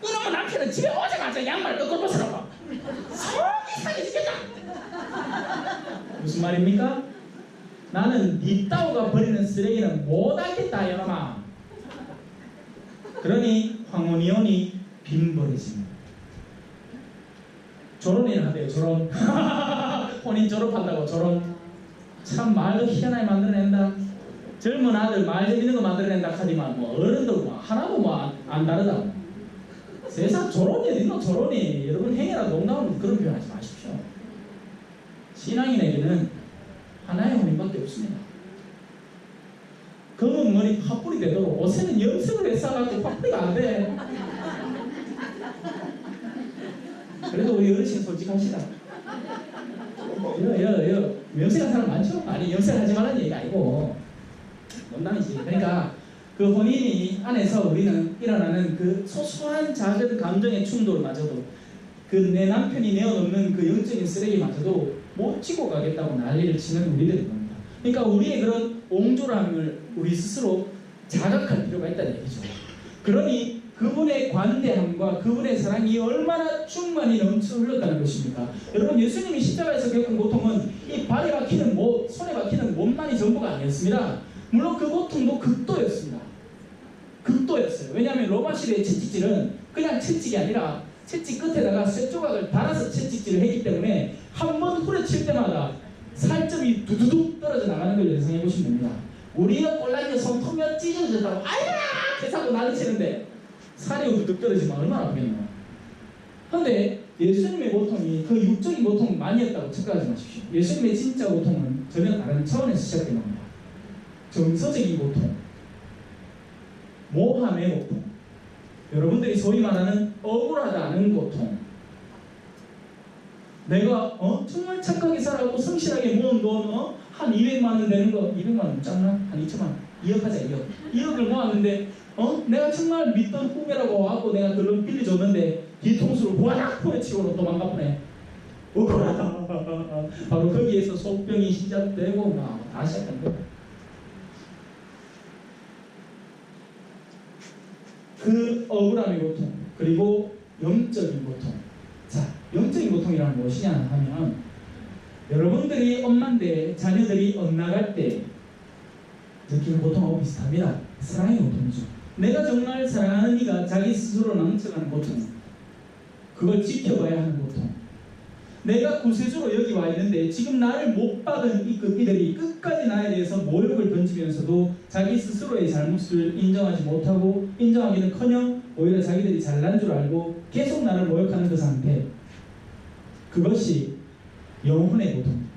[SPEAKER 1] 이놈의 남편은 집에 오자마자 양말 끄고 벗으라고 속이 상해 죽겠다. 무슨 말입니까? 나는 니 따오가 버리는 쓰레기는 못하겠다 이놈아. 그러니 황혼이혼이 빈버리집니다. 졸업이나 하대요. 졸업. 혼인 졸업한다고 졸업. 참 말도 희한하게 만들어낸다. 젊은 아들 말 재밌는 거 만들어낸다 하지만 뭐 어른들 뭐 하나도 뭐 안 다르다. 세상 조론이 어딨노 조론이. 여러분 행해라 농담으로 그런 표현하지 마십시오. 신앙인에게는 하나의 혼인밖에 없습니다. 검은 머리 화뿌리 되도록 옷에는 염색을 했어가지고 화뿌리가 안 돼. 그래도 우리 어르신 솔직하시다. 염색한 사람 많죠? 아니 염색하지 말라는 얘기 아니고 농담이지. 그러니까 그 혼인이 안에서 우리는 일어나는 그 소소한 작은 감정의 충돌마저도 그 내 남편이 내어놓는 그 영적인 쓰레기마저도 못 지고 가겠다고 난리를 치는 우리들인 겁니다. 그러니까 우리의 그런 옹졸함을 우리 스스로 자각할 필요가 있다는 얘기죠. 그러니 그분의 관대함과 그분의 사랑이 얼마나 충만히 넘쳐 흘렀다는 것입니까? 여러분 예수님이 십자가에서 겪은 고통은 이 발에 박히는 못, 손에 박히는 못만이 전부가 아니었습니다. 물론 그 고통도 극도였습니다. 극도였어요. 왜냐하면 로마 시대의 채찍질은 그냥 채찍이 아니라 채찍 끝에다가 쇠조각을 달아서 채찍질을 했기 때문에 한 번 후려칠 때마다 살점이 두두둑 떨어져 나가는 걸 예상해 보시면 됩니다. 우리가 꼴라니가 손톱면 찢어졌다고 아야! 개사고 난리치는데 살이 두둑 떨어지면 얼마나 아프겠나요? 그런데 예수님의 고통이 그 육적인 고통만이었다고 착각하지 마십시오. 예수님의 진짜 고통은 전혀 다른 차원에서 시작된 겁니다. 정서적인 고통, 모함의 고통, 여러분들이 소위 말하는 억울하다는 고통, 내가 정말 착하게 살아고 성실하게 모은 돈 한 200만 원 되는 거 200만 원 작나? 한 2천만 원 2억 하자 2억을 모았는데 내가 정말 믿던 후배라고 하고 내가 그걸 빌려줬는데 뒤통수를 부하락 포에치고로 도망가보네. 억울하다. 바로 거기에서 속병이 시작되고 막 다 시작한 거예요. 그 억울함의 고통, 그리고 영적인 고통. 자, 영적인 고통이란 무엇이냐 하면 여러분들이 엄마인데 자녀들이 엇나갈 때 느끼는 고통하고 비슷합니다. 사랑의 고통이죠. 내가 정말 사랑하는 이가 자기 스스로 망쳐가는 고통, 그걸 지켜봐야 하는 고통. 내가 구세주로 여기 와 있는데 지금 나를 못 박은 이들이 끝까지 나에 대해서 모욕을 던지면서도 자기 스스로의 잘못을 인정하지 못하고 인정하기는커녕 오히려 자기들이 잘난 줄 알고 계속 나를 모욕하는 그 상태, 그것이 영혼의 고통입니다.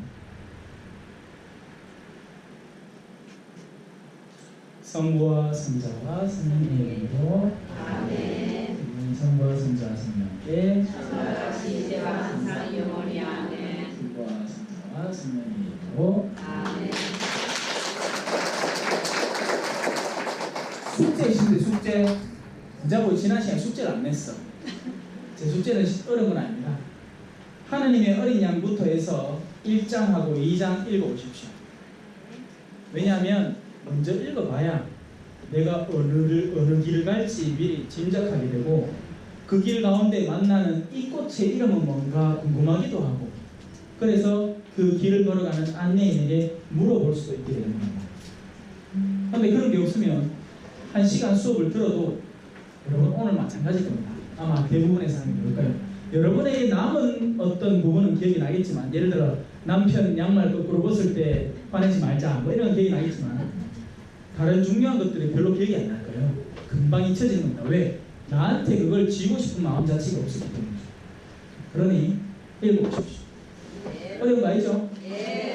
[SPEAKER 1] 성부와 성자와 성령의 이름으로
[SPEAKER 2] 아멘.
[SPEAKER 1] 성부와 성자와 성령께
[SPEAKER 2] 같이 이제와 항상 영원히 아멘.
[SPEAKER 1] 성부와 성자와 성령의 이름으로
[SPEAKER 2] 아멘.
[SPEAKER 1] 숙제이신데 숙제. 진짜로 지난 시간 숙제를 안 냈어. 제 숙제는 어려운 건 아닙니다. 하느님의 어린 양부터 해서 1장하고 2장 읽어보십시오. 왜냐하면 먼저 읽어봐야 내가 어느 길을 갈지 미리 짐작하게 되고 그 길 가운데 만나는 이 꽃의 이름은 뭔가 궁금하기도 하고 그래서 그 길을 걸어가는 안내인에게 물어볼 수도 있게 되는 겁니다. 그런데 그런 게 없으면 1시간 수업을 들어도 여러분 오늘 마찬가지일 겁니다. 아마 대부분의 사람이 그럴까요? 여러분에게 남은 어떤 부분은 기억이 나겠지만 예를 들어 남편 양말 거꾸로 벗을 때 화내지 말자 뭐 이런 기억이 나겠지만 다른 중요한 것들이 별로 기억이 안 날 거예요. 금방 잊혀지는 겁니다. 왜? 나한테 그걸 쥐고 싶은 마음 자체가 없었기 때문이죠. 그러니 읽어보십시오. 어려운 거 아니죠?
[SPEAKER 2] 예.